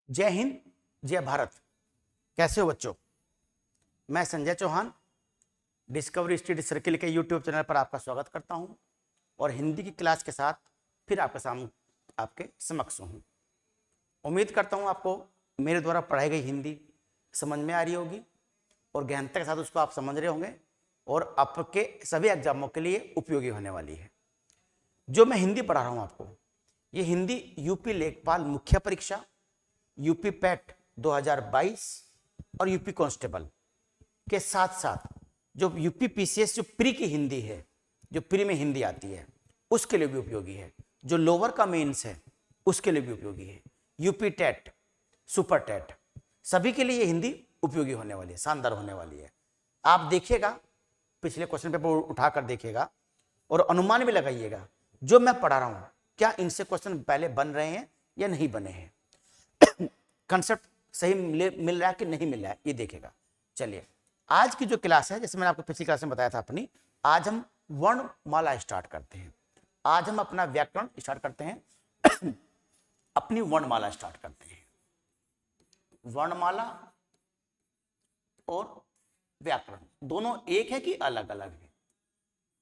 जय हिंद, जय भारत। कैसे हो बच्चों? मैं Sanjay Chauhan Discovery Study Circle के यूट्यूब चैनल पर आपका स्वागत करता हूं और हिंदी की क्लास के साथ फिर आपके समक्ष हूं। उम्मीद करता हूं आपको मेरे द्वारा पढ़ाई गई हिंदी समझ में आ रही होगी और गहनता के साथ उसको आप समझ रहे होंगे और आपके सभी एग्जामों के लिए उपयोगी होने वाली है। जो मैं हिंदी पढ़ा रहा हूँ आपको, ये हिंदी यूपी लेखपाल मुख्य परीक्षा, यूपी पैट 2022 और यूपी कांस्टेबल के साथ साथ जो यूपी पीसीएस जो प्री की हिंदी है, जो प्री में हिंदी आती है, उसके लिए भी उपयोगी है। जो लोअर का मेंस है उसके लिए भी उपयोगी है। यूपी टेट, सुपर टेट, सभी के लिए ये हिंदी उपयोगी होने वाली है, शानदार होने वाली है। आप देखिएगा, पिछले क्वेश्चन पेपर उठाकर देखिएगा और अनुमान भी लगाइएगा जो मैं पढ़ा रहा हूं क्या इनसे क्वेश्चन पहले बन रहे हैं या नहीं बने हैं, कंसेप्ट सही मिल रहा है कि नहीं मिल रहा है, ये देखेगा। चलिए, आज की जो क्लास है, जैसे मैंने आपको पिछली क्लास में बताया था अपनी, आज हम वर्णमाला स्टार्ट करते हैं। आज हम अपना व्याकरण स्टार्ट करते हैं अपनी वर्णमाला स्टार्ट करते हैं। वर्णमाला और व्याकरण दोनों एक है कि अलग अलग है?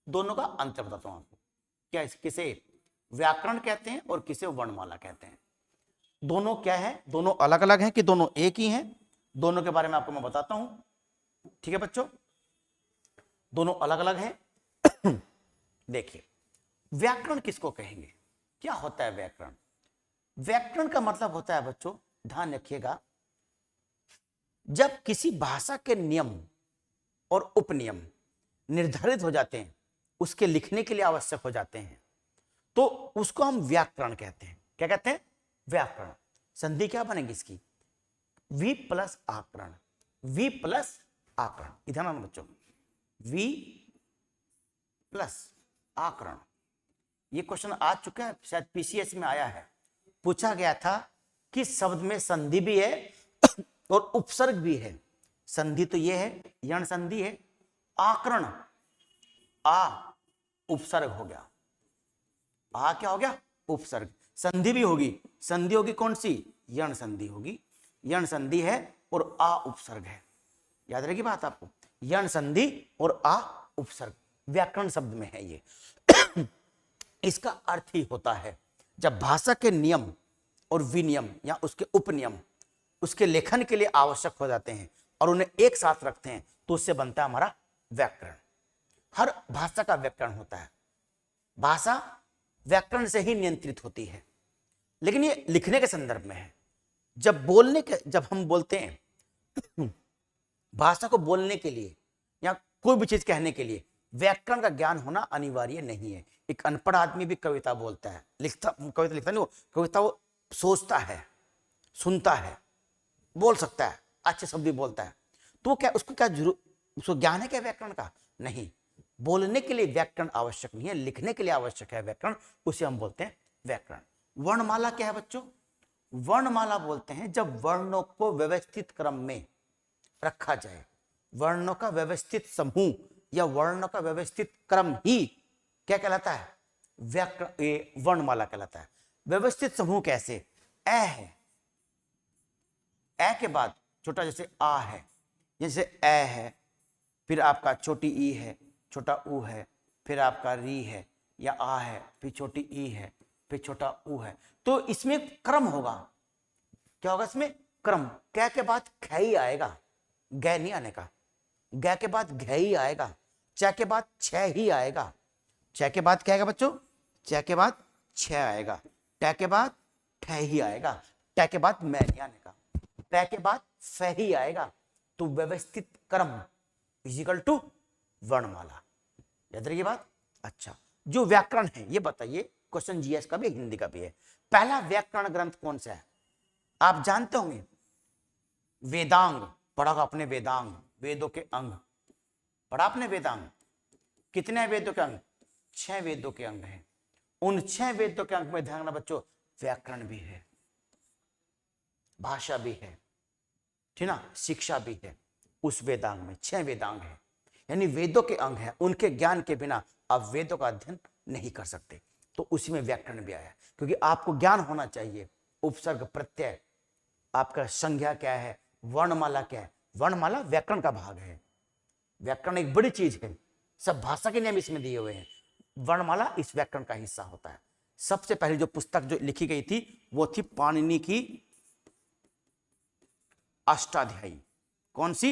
दोनों का अंतर बताता हूं आपको। क्या किसे व्याकरण कहते हैं और किसे वर्णमाला कहते हैं? दोनों क्या है? दोनों अलग अलग हैं कि दोनों एक ही हैं? दोनों के बारे में आपको मैं बताता हूं। ठीक है बच्चों, दोनों अलग अलग हैं। देखिए, व्याकरण किसको कहेंगे? क्या होता है व्याकरण? व्याकरण का मतलब होता है बच्चों, ध्यान रखिएगा, जब किसी भाषा के नियम और उपनियम निर्धारित हो जाते हैं, उसके लिखने के लिए आवश्यक हो जाते हैं, तो उसको हम व्याकरण कहते हैं। क्या कहते हैं? व्याकरण। संधि क्या बनेगी इसकी? वी प्लस आकरण। वी प्लस आकरण, इधर आना बच्चों, वी प्लस आकरण। ये क्वेश्चन आ चुका है, शायद पीसीएस में आया है। पूछा गया था कि शब्द में संधि भी है और उपसर्ग भी है। संधि तो ये है, यण संधि है। आकरण, आ उपसर्ग हो गया। आ क्या हो गया? उपसर्ग। संधि भी होगी, संधि होगी कौन सी? यण संधि होगी। यण संधि है और आ उपसर्ग है। याद रहेगी बात आपको, यण संधि और आ उपसर्ग व्याकरण शब्द में है ये। इसका अर्थ ही होता है जब भाषा के नियम और विनियम या उसके उपनियम उसके लेखन के लिए आवश्यक हो जाते हैं और उन्हें एक साथ रखते हैं, तो उससे बनता है हमारा व्याकरण। हर भाषा का व्याकरण होता है। भाषा व्याकरण से ही नियंत्रित होती है, लेकिन ये लिखने के संदर्भ में है। जब हम बोलते हैं, भाषा को बोलने के लिए या कोई भी चीज कहने के लिए व्याकरण का ज्ञान होना अनिवार्य नहीं है। एक अनपढ़ आदमी भी कविता बोलता है, कविता लिखता नहीं, कविता वो सोचता है, सुनता है, बोल सकता है, अच्छे शब्द भी बोलता है। तो क्या उसको क्या जरूर उसको ज्ञान है क्या व्याकरण का? नहीं। बोलने के लिए व्याकरण आवश्यक नहीं है, लिखने के लिए आवश्यक है व्याकरण, उसे हम बोलते हैं व्याकरण। वर्णमाला क्या है बच्चों? वर्णमाला बोलते हैं जब वर्णों को व्यवस्थित क्रम में रखा जाए। वर्णों का व्यवस्थित समूह या वर्णों का व्यवस्थित क्रम ही क्या कहलाता है? व्याकरण, वर्णमाला कहलाता है। व्यवस्थित समूह कैसे? ए है, ए के बाद छोटा जैसे आ है, जैसे ए है, फिर आपका छोटी ई है, छोटा ऊ है, फिर आपका री है या आ है, फिर छोटी ई है, फिर छोटा ऊ है। तो इसमें क्रम होगा। क्या होगा इसमें? क्रम। कै के बाद ख ही आएगा, गै नहीं आने का। गै के बाद घ ही आएगा, च के बाद छ ही आएगा। च के बाद क्या आएगा बच्चों? च के बाद छ आएगा। ट के बाद ठ ही आएगा। ट के बाद मैं नहीं आने का। प के बाद फ ही आएगा। तो व्यवस्थित क्रम इजिकल टू वर्णमाला। याद रही बात? अच्छा, जो व्याकरण है ये बताइए, क्वेश्चन जीएस का भी हिंदी का भी है। पहला व्याकरण ग्रंथ कौन सा है? आप जानते होंगे, वेदांग पढ़ा आपने। वेदांग, वेदों के अंग पढ़ा आपने। वेदांग कितने वेदों के अंग? 6 वेदों के अंग हैं। उन 6 वेदों के अंग में ध्यान रखना बच्चों, व्याकरण भी है, भाषा भी है, ठीक ना, शिक्षा भी है। उस वेदांग में 6 वेदांग है, यानी वेदों के अंग है। उनके ज्ञान के बिना आप वेदों का अध्ययन नहीं कर सकते। तो उसी में व्याकरण भी आया, क्योंकि आपको ज्ञान होना चाहिए उपसर्ग प्रत्यय आपका संज्ञा क्या है, वर्णमाला क्या है। वर्णमाला व्याकरण का भाग है, व्याकरण एक बड़ी चीज है, सब भाषा के नियम इसमें दिए हुए हैं। वर्णमाला इस व्याकरण का हिस्सा होता है। सबसे पहले जो पुस्तक जो लिखी गई थी वो थी पाणिनि की अष्टाध्यायी। कौन सी?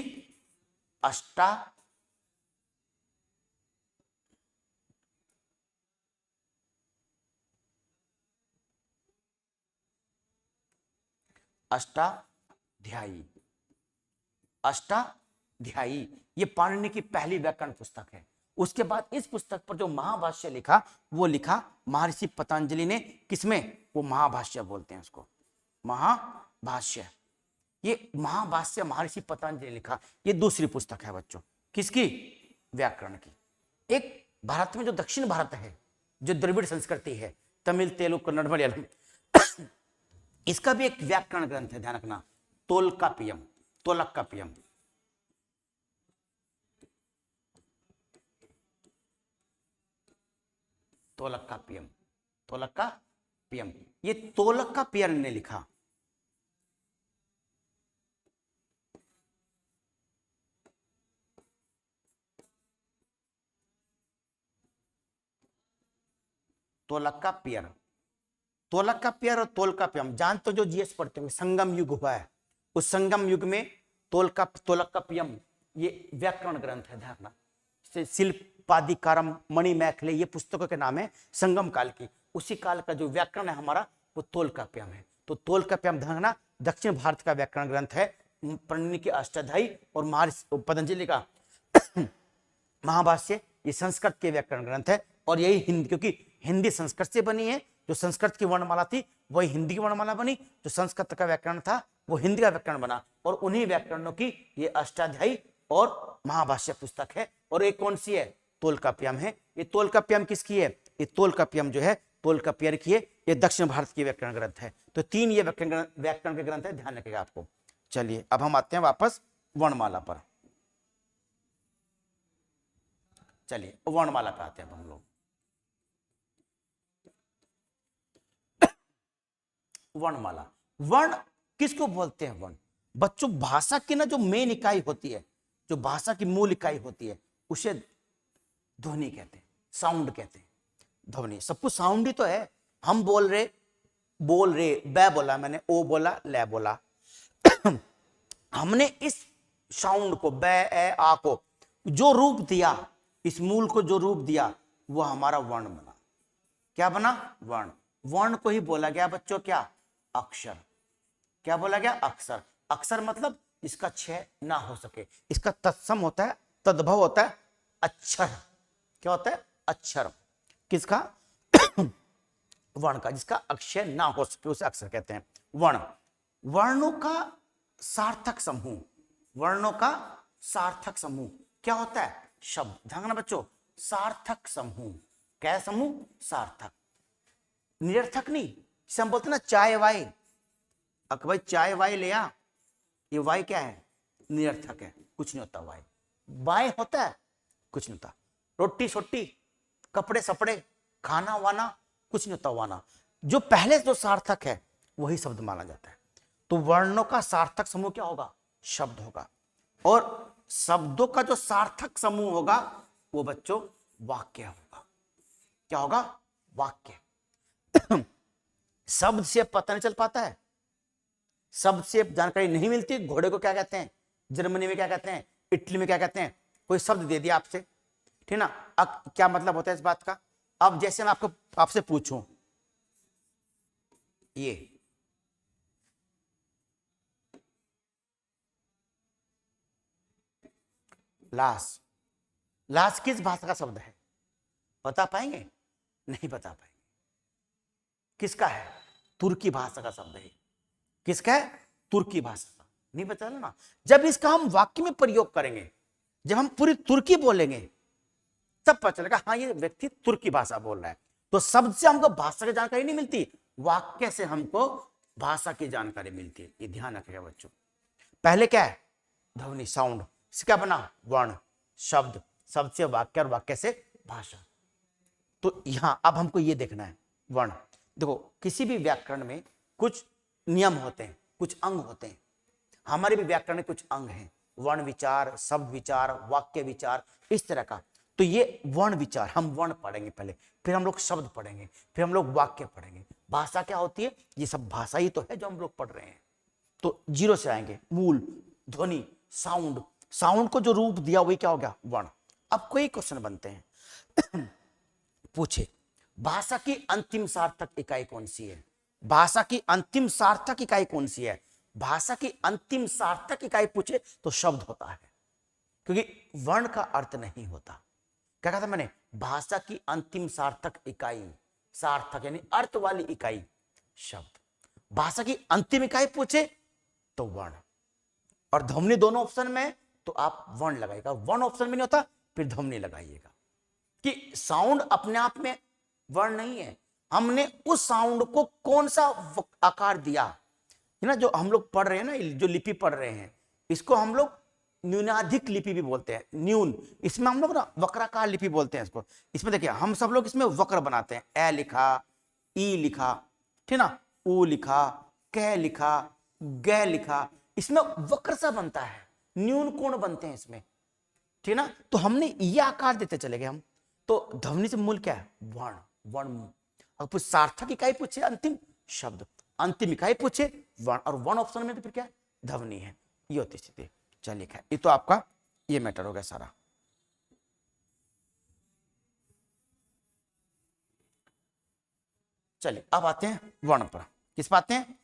अष्टाध्यायी। अष्टाध्यायी ये पाणिनि की पहली व्याकरण पुस्तक है। उसके बाद इस पुस्तक पर जो महाभाष्य लिखा वो लिखा महर्षि पतंजलि ने। किसमें? वो महाभाष्य बोलते हैं उसको, महाभाष्य। ये महाभाष्य महर्षि पतंजलि ने लिखा। ये दूसरी पुस्तक है बच्चों, किसकी? व्याकरण की। एक भारत में जो दक्षिण भारत है, जो द्रविड़ संस्कृति है, तमिल, तेलुगु, कन्नड़, मलयालम, इसका भी एक व्याकरण ग्रंथ है, ध्यान रखना, तोलकाप्पियम। तोलकाप्पियम, तोलकाप्पियम, तोलकाप्पियम। ये तोलकाप्पियर ने लिखा। तोलकाप्पियर, तोलकाप्पियर और तोलकाप्पियम जानते हो, जो जीएस पढ़ते हैं, संगम युग हुआ है, उस संगम युग में तोलकाप्पियम ये व्याकरण ग्रंथ है, ध्यान रखना। शिल्पादिकारम, मणिमैखले, ये पुस्तकों के नाम है संगम काल की। उसी काल का जो व्याकरण है हमारा वो तोलकाप्पियम है। तो तोलकाप्पियम ध्यान रखना, दक्षिण भारत का व्याकरण ग्रंथ है। पाणिनि की अष्टाध्यायी और महर्षि पतंजलि का महाभाष्य ये संस्कृत के व्याकरण ग्रंथ है। और यही हिंदी, क्योंकि हिंदी संस्कृत से बनी है, जो संस्कृत की वर्णमाला थी वही हिंदी की वर्णमाला बनी, जो संस्कृत का व्याकरण था वो हिंदी का व्याकरण बना। और उन्हीं व्याकरणों की ये अष्टाध्यायी और महाभाष्य पुस्तक है। और एक कौन सी है? तोलकाप्पियम है। ये तोलकाप्पियम किसकी है? ये तोलकाप्पियम जो है तोलकाप्पियर की है। ये दक्षिण भारत की व्याकरण ग्रंथ है। तो तीन ये व्याकरण के ग्रंथ है, ध्यान रखिएगा आपको। चलिए अब हम आते हैं वापस वर्णमाला पर। चलिए वर्णमाला पे आते हैं हम लोग। वर्णमाला, वर्ण किसको बोलते हैं? वर्ण बच्चों भाषा की ना जो मेन इकाई होती है, जो भाषा की मूल इकाई होती है, उसे ध्वनि कहते हैं, साउंड कहते हैं। ध्वनि सब कुछ साउंड ही तो है। हम बोल रहे, बै बोला मैंने, ओ बोला, ले बोला हमने इस साउंड को, बै, ए, आ को जो रूप दिया, इस मूल को जो रूप दिया, वो हमारा वर्ण बना। क्या बना? वर्ण। वर्ण को ही बोला गया बच्चों क्या? अक्षर। क्या बोला गया? अक्षर। अक्षर मतलब इसका क्षय ना हो सके, इसका तत्सम होता है, तद्भव होता है अक्षर। क्या होता है? अक्षर। किसका? वर्ण का, जिसका अक्षय ना हो सके उसे अक्षर कहते हैं। वर्ण, वर्णों का सार्थक समूह। वर्णों का सार्थक समूह क्या होता है? शब्द। ध्यान रखना बच्चों, सार्थक समूह। क्या समूह? सार्थक, निरर्थक नहीं। जिसे हम बोलते हैं ना चाय वाय, भाई चाय वाय ले आ, ये वाय क्या है? निरर्थक है, कुछ नहीं होता। वाय वाय होता है, कुछ नहीं होता। रोटी सोटी, कपड़े सपड़े, खाना वाना, कुछ नहीं होता वाना। जो पहले जो सार्थक है वही शब्द माना जाता है। तो वर्णों का सार्थक समूह क्या होगा? शब्द होगा। और शब्दों का जो सार्थक समूह होगा वो बच्चों वाक्य होगा। क्या होगा? वाक्य। शब्द से पता नहीं चल पाता है, शब्द से जानकारी नहीं मिलती। घोड़े को क्या कहते हैं? जर्मनी में क्या कहते हैं? इटली में क्या कहते हैं? कोई शब्द दे दिया आपसे, ठीक ना, अब क्या मतलब होता है इस बात का? अब जैसे मैं आपसे पूछूं, ये लाश, लाश किस भाषा का शब्द है? बता पाएंगे? नहीं बता पाएंगे। किसका है? तुर्की भाषा का शब्द है। किसका है? तुर्की भाषा का। नहीं बता ना। जब इसका हम वाक्य में प्रयोग करेंगे, जब हम पूरी तुर्की बोलेंगे, तब पता चलेगा हाँ ये व्यक्ति तुर्की भाषा बोल रहा है। तो शब्द से हमको भाषा की जानकारी नहीं मिलती, वाक्य से हमको भाषा की जानकारी मिलती है। ये ध्यान रखिएगा बच्चों। पहले क्या है? ध्वनि, साउंड। इससे क्या बना? वर्ण। शब्द, शब्द से वाक्य, और वाक्य से भाषा। तो यहां अब हमको ये देखना है वर्ण। देखो किसी भी व्याकरण में कुछ नियम होते हैं, कुछ अंग होते हैं, हमारे भी व्याकरण में कुछ अंग हैं, वर्ण विचार, शब्द विचार, वाक्य विचार, इस तरह का। तो ये वर्ण विचार, हम वर्ण पढ़ेंगे पहले, फिर हम लोग शब्द पढ़ेंगे, फिर हम लोग वाक्य पढ़ेंगे। भाषा क्या होती है? ये सब भाषा ही तो है जो हम लोग पढ़ रहे हैं। तो जीरो से आएंगे, मूल, ध्वनि, साउंड, साउंड को जो रूप दिया वही क्या हो गया? वर्ण। अब कोई क्वेश्चन बनते हैं पूछे भाषा की अंतिम सार्थक इकाई कौन सी है? भाषा की अंतिम सार्थक इकाई कौन सी है? भाषा की अंतिम सार्थक इकाई पूछे तो शब्द होता है, क्योंकि वर्ण का अर्थ नहीं होता। क्या कहा था मैंने? भाषा की अंतिम सार्थक इकाई, सार्थक यानी अर्थ वाली इकाई शब्द। भाषा की अंतिम इकाई पूछे तो वर्ण, और ध्वनि दोनों ऑप्शन में तो आप वर्ण लगाइएगा, वर्ण ऑप्शन में नहीं होता फिर ध्वनि लगाइएगा। कि साउंड अपने आप में वर्ण नहीं है, हमने उस साउंड को कौन सा आकार दिया है ना। जो हम लोग पढ़ रहे हैं ना, जो लिपि पढ़ रहे हैं, इसको हम लोग न्यूनाधिक लिपि भी बोलते हैं, न्यून। इसमें हम लोग ना वक्राकार लिपि बोलते हैं इसको। इसमें देखिए हम सब लोग इसमें वक्र बनाते हैं, ए लिखा, ई लिखा, ठीक ना, ऊ लिखा, क लिखा, ग लिखा, इसमें वक्र सा बनता है, न्यून कोण बनते हैं इसमें, ठीक ना। तो हमने ये आकार देते चले गए हम। तो ध्वनि से मूल क्या है? वर्ण, वर्ण। अब कुछ सार्थक इकाई पूछे अंतिम शब्द, अंतिम इकाई पूछे वर्ण, और वर्ण ऑप्शन में तो फिर क्या? ध्वनि है। ये होती स्थिति। चलिए खैर, ये तो आपका ये मैटर हो गया सारा। चलिए अब आते हैं वर्ण पर। किस पर आते हैं?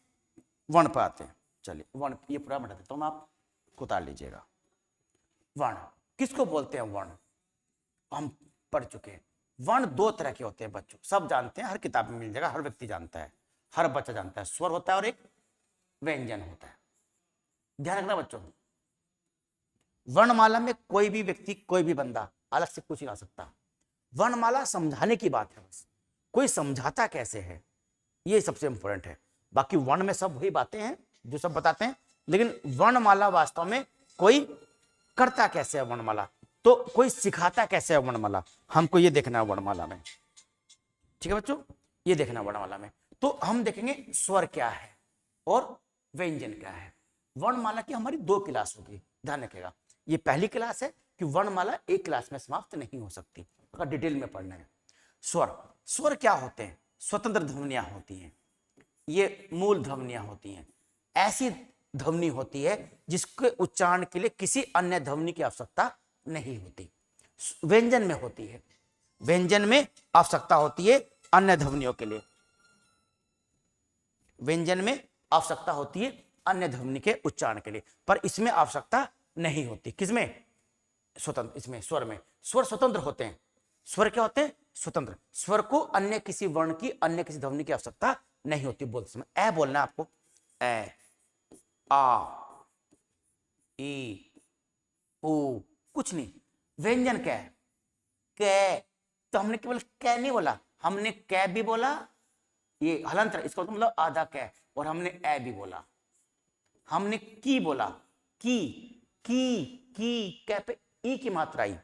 वर्ण पर आते हैं। चलिए वर्ण ये पूरा बता देता हूं, आप उतार लीजिएगा। वर्ण किसको बोलते हैं? वर्ण हम पढ़ चुके हैं। वर्ण दो तरह के होते हैं बच्चों, सब जानते हैं, हर किताब में मिल जाएगा, हर व्यक्ति जानता है, हर बच्चा जानता है। स्वर होता है और एक व्यंजन होता है। ध्यान रखना बच्चों, वर्णमाला में कोई भी व्यक्ति, कोई भी बंदा अलग से कुछ नहीं ला सकता। वर्णमाला समझाने की बात है, बस कोई समझाता कैसे है ये सबसे इंपॉर्टेंट है। बाकी वर्ण में सब वही बातें हैं जो सब बताते हैं, लेकिन वर्णमाला वास्तव में कोई करता कैसे है वर्णमाला, तो कोई सिखाता कैसे है वर्णमाला, हमको ये देखना है वर्णमाला में। ठीक है बच्चों, ये देखना वर्णमाला में। तो हम देखेंगे स्वर क्या है और व्यंजन क्या है। वर्णमाला की हमारी दो क्लास होगी, ध्यान रखिएगा। ये पहली क्लास है कि वर्णमाला एक क्लास में समाप्त नहीं हो सकती, अगर डिटेल में पढ़ना है। स्वर, स्वर क्या होते हैं? स्वतंत्र ध्वनियां होती हैं, ये मूल ध्वनियां होती हैं। ऐसी ध्वनि होती है जिसके उच्चारण के लिए किसी अन्य ध्वनि की आवश्यकता नहीं होती। व्यंजन में होती है, व्यंजन में आवश्यकता होती है अन्य ध्वनियों के लिए, व्यंजन में आवश्यकता होती है अन्य ध्वनि के उच्चारण के लिए, पर इसमें आवश्यकता नहीं होती। किसमें? स्वतंत्र, इसमें स्वर में। स्वर स्वतंत्र होते हैं। स्वर क्या होते हैं? स्वतंत्र। स्वर को अन्य किसी वर्ण की, अन्य किसी ध्वनि की आवश्यकता नहीं होती बोलते समय। ए बोलना आपको, ए, आ, ई, ऊ, कुछ नहीं। व्यंजन क्या है? कै। तो हमने केवल कै नहीं बोला, हमने कै भी बोला, ये हलंतर, इसका मतलब आधा कै, और हमने ए भी बोला। हमने की बोला, की कै पे ई की मात्रा आई।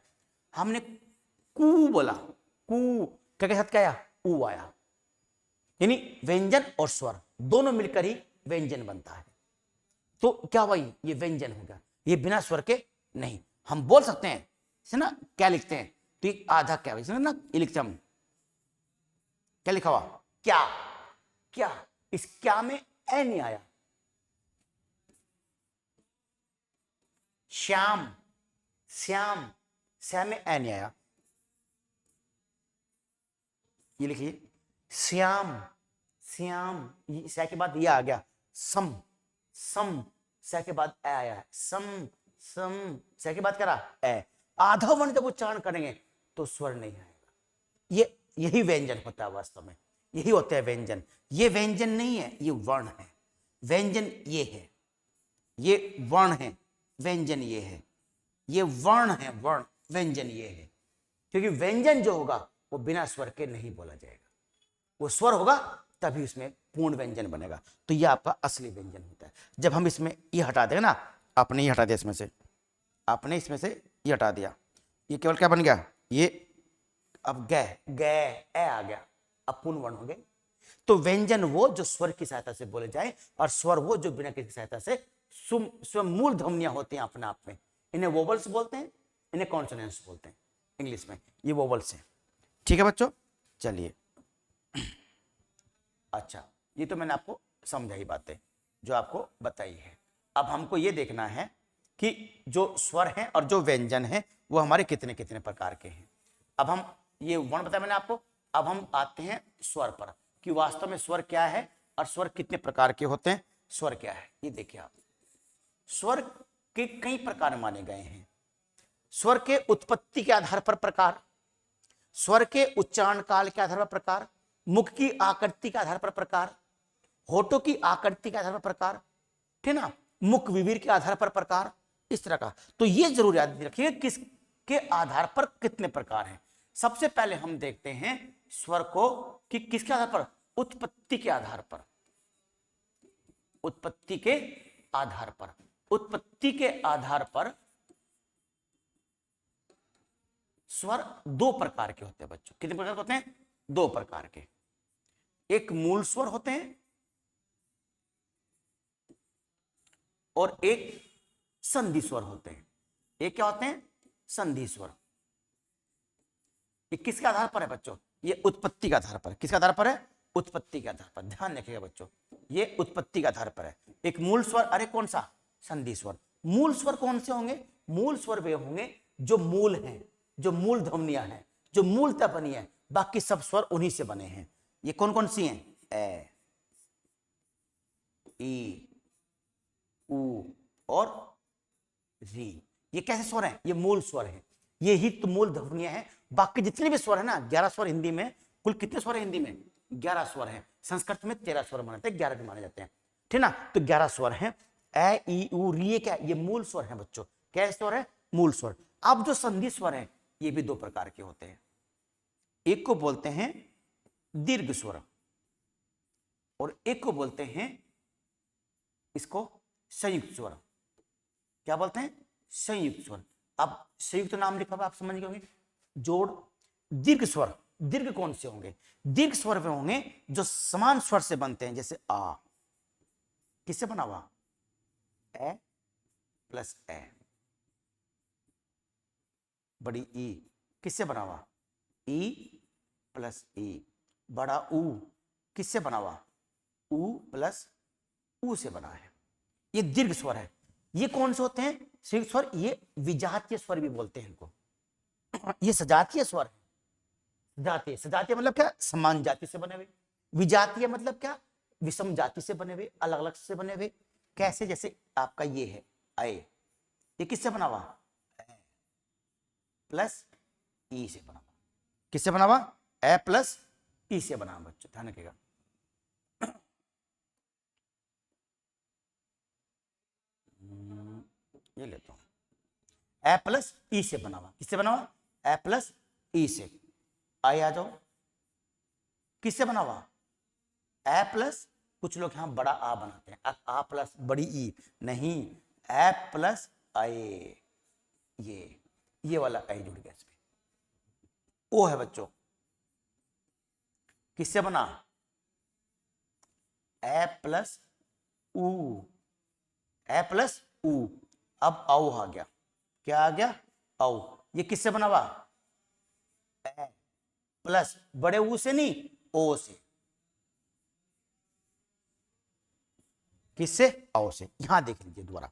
हमने कू बोला, कू क्या के साथ क्या आया? ऊ आया। यानी व्यंजन और स्वर दोनों मिलकर ही व्यंजन बनता है। तो क्या भाई, ये व्यंजन होगा, ये बिना स्वर के नहीं। हम बोल सकते हैं से ना, क्या लिखते हैं तो ये आधा क्या ना, ये लिखते हम क्या लिखा हुआ? क्या। क्या, इस क्या में ए नहीं आया। श्याम, श्याम, श्याम में ए नहीं आया। ये लिखिए श्याम, श्याम, श्या के बाद ये आ गया सम, सम, श्या के बाद ए आया है, सम, सम, श्या के बाद करा ए। आधा वर्ण जब उच्चारण करेंगे तो स्वर नहीं आएगा। यही व्यंजन होता है वास्तव में, यही होता है व्यंजन। ये व्यंजन नहीं है, ये वर्ण है। व्यंजन ये है, ये वर्ण है, व्यंजन ये है। ये वर्ण है, वर्ण, व्यंजन ये है। क्योंकि व्यंजन जो होगा वो बिना स्वर के नहीं बोला जाएगा, वो स्वर होगा तभी उसमें पूर्ण व्यंजन बनेगा। तो ये आपका असली व्यंजन होता है। जब हम इसमें ये हटा देंगे ना, आपने ये हटा दिया इसमें से, आपने इसमें से ये हटा दिया, ये केवल क्या बन गया? ये अब गे, गे, ए आ गया, अब पूर्ण वर्ण हो गए। तो व्यंजन वो जो स्वर की सहायता से बोले जाए, और स्वर वो जो बिना किसी सहायता से स्वयं मूल ध्वनियां होती हैं अपने आप में। इन्हें वोवल्स बोलते हैं, इन्हें कॉन्सोनेंट्स बोलते हैं इंग्लिश में, ये वोवल्स हैं। ठीक है बच्चों, चलिए। अच्छा, ये तो मैंने आपको समझाई बातें जो आपको बताई है। अब हमको ये देखना है कि जो स्वर हैं और जो व्यंजन हैं वो हमारे कितने कितने प्रकार के हैं। अब हम ये वर्ण बताया मैंने आपको, अब हम आते हैं स्वर पर कि वास्तव में स्वर क्या है और स्वर कितने प्रकार के होते हैं। स्वर क्या है ये देखिए आप, स्वर के कई प्रकार माने गए हैं। स्वर के उत्पत्ति के आधार पर प्रकार, स्वर के उच्चारण काल के आधार पर प्रकार, मुख की आकृति के आधार पर प्रकार, होठों की आकृति के आधार पर प्रकार, ठीक ना, मुख विवीर के आधार पर प्रकार, इस तरह का। तो ये जरूर याद रखिए किसके आधार पर कितने प्रकार हैं। सबसे पहले हम देखते हैं स्वर को कि किसके आधार पर, उत्पत्ति के आधार पर। उत्पत्ति के आधार पर, उत्पत्ति के आधार पर स्वर दो प्रकार के होते हैं बच्चों। कितने प्रकार के होते हैं, दो प्रकार के। एक मूल स्वर होते हैं और एक संधि स्वर होते हैं। एक क्या होते हैं, संधि स्वर। ये किसके आधार पर है बच्चों, ये उत्पत्ति के आधार पर। किसके आधार पर है, उत्पत्ति के आधार पर। ध्यान रखिएगा बच्चों, ये उत्पत्ति के आधार पर है। एक मूल स्वर, अरे कौन सा, संधि स्वर। मूल स्वर कौन से होंगे, मूल स्वर वे होंगे जो मूल हैं, जो मूल ध्वनियां हैं, जो मूलतः बनी है। बाकी सब स्वर उन्हीं से बने हैं। ये कौन कौन सी हैं, ए, ई, उ और री। ये कैसे स्वर हैं, ये मूल स्वर हैं, ये ही तो मूल ध्वनियां हैं। बाकी जितने भी स्वर है ना, 11 स्वर हिंदी में, कुल कितने स्वर है हिंदी में, 11 स्वर हैं। संस्कृत में 13 स्वर माने जाते हैं, 11 भी माने जाते हैं, ठीक ना। तो 11 स्वर हैं, ए, ई, उ, री। ये क्या, ये मूल स्वर हैं बच्चों। क्या स्वर है, मूल स्वर। अब जो संधि स्वर है ये भी दो प्रकार के होते हैं। एक को बोलते हैं दीर्घ स्वर और एक को बोलते हैं इसको संयुक्त स्वर। क्या बोलते हैं, संयुक्त स्वर। अब संयुक्त नाम लिखा हुआ आप समझ गए होंगे, जोड़। दीर्घ स्वर, दीर्घ कौन से होंगे, दीर्घ स्वर वे होंगे जो समान स्वर से बनते हैं। जैसे आ, किससे बना हुआ, ए प्लस ए। बड़ी ई किससे बना हुआ, ई प्लस ई। बड़ा ऊ किससे बना हुआ, ऊ प्लस ऊ से बना है। ये दीर्घ स्वर है। ये कौन से होते हैं, संयुक्त स्वर। ये विजातीय स्वर भी बोलते हैं इनको। ये सजातीय स्वर है। सजातीय, सजातीय मतलब क्या, समान जाति से बने हुए। विजातीय मतलब क्या, विषम जाति से बने हुए, अलग अलग से बने हुए। कैसे, जैसे आपका ये है ए, ये किससे बना हुआ, प्लस ई से बना हुआ। किससे बना हुआ, ए प्लस ई से बना हुआ। बच्चों ध्यान रखिएगा। ये लेता हूं, ए प्लस ई से बना हुआ। किससे बना हुआ, ए प्लस ई से। आए आ जाओ, किससे बना हुआ, ए प्लस, कुछ लोग यहां बड़ा आ बनाते हैं, आ प्लस बड़ी ई नहीं, ए प्लस आए। ये वाला आई जुड़ गया इसमें, ओ है बच्चों। किससे बना, ए प्लस ऊ, ए प्लस ऊ। अब औ आ गया, क्या आ गया, औ। ये किससे बना हुआ, ए प्लस बड़े ऊ से नहीं, ओ से। किससे, औ से। यहां देख लीजिए दोबारा,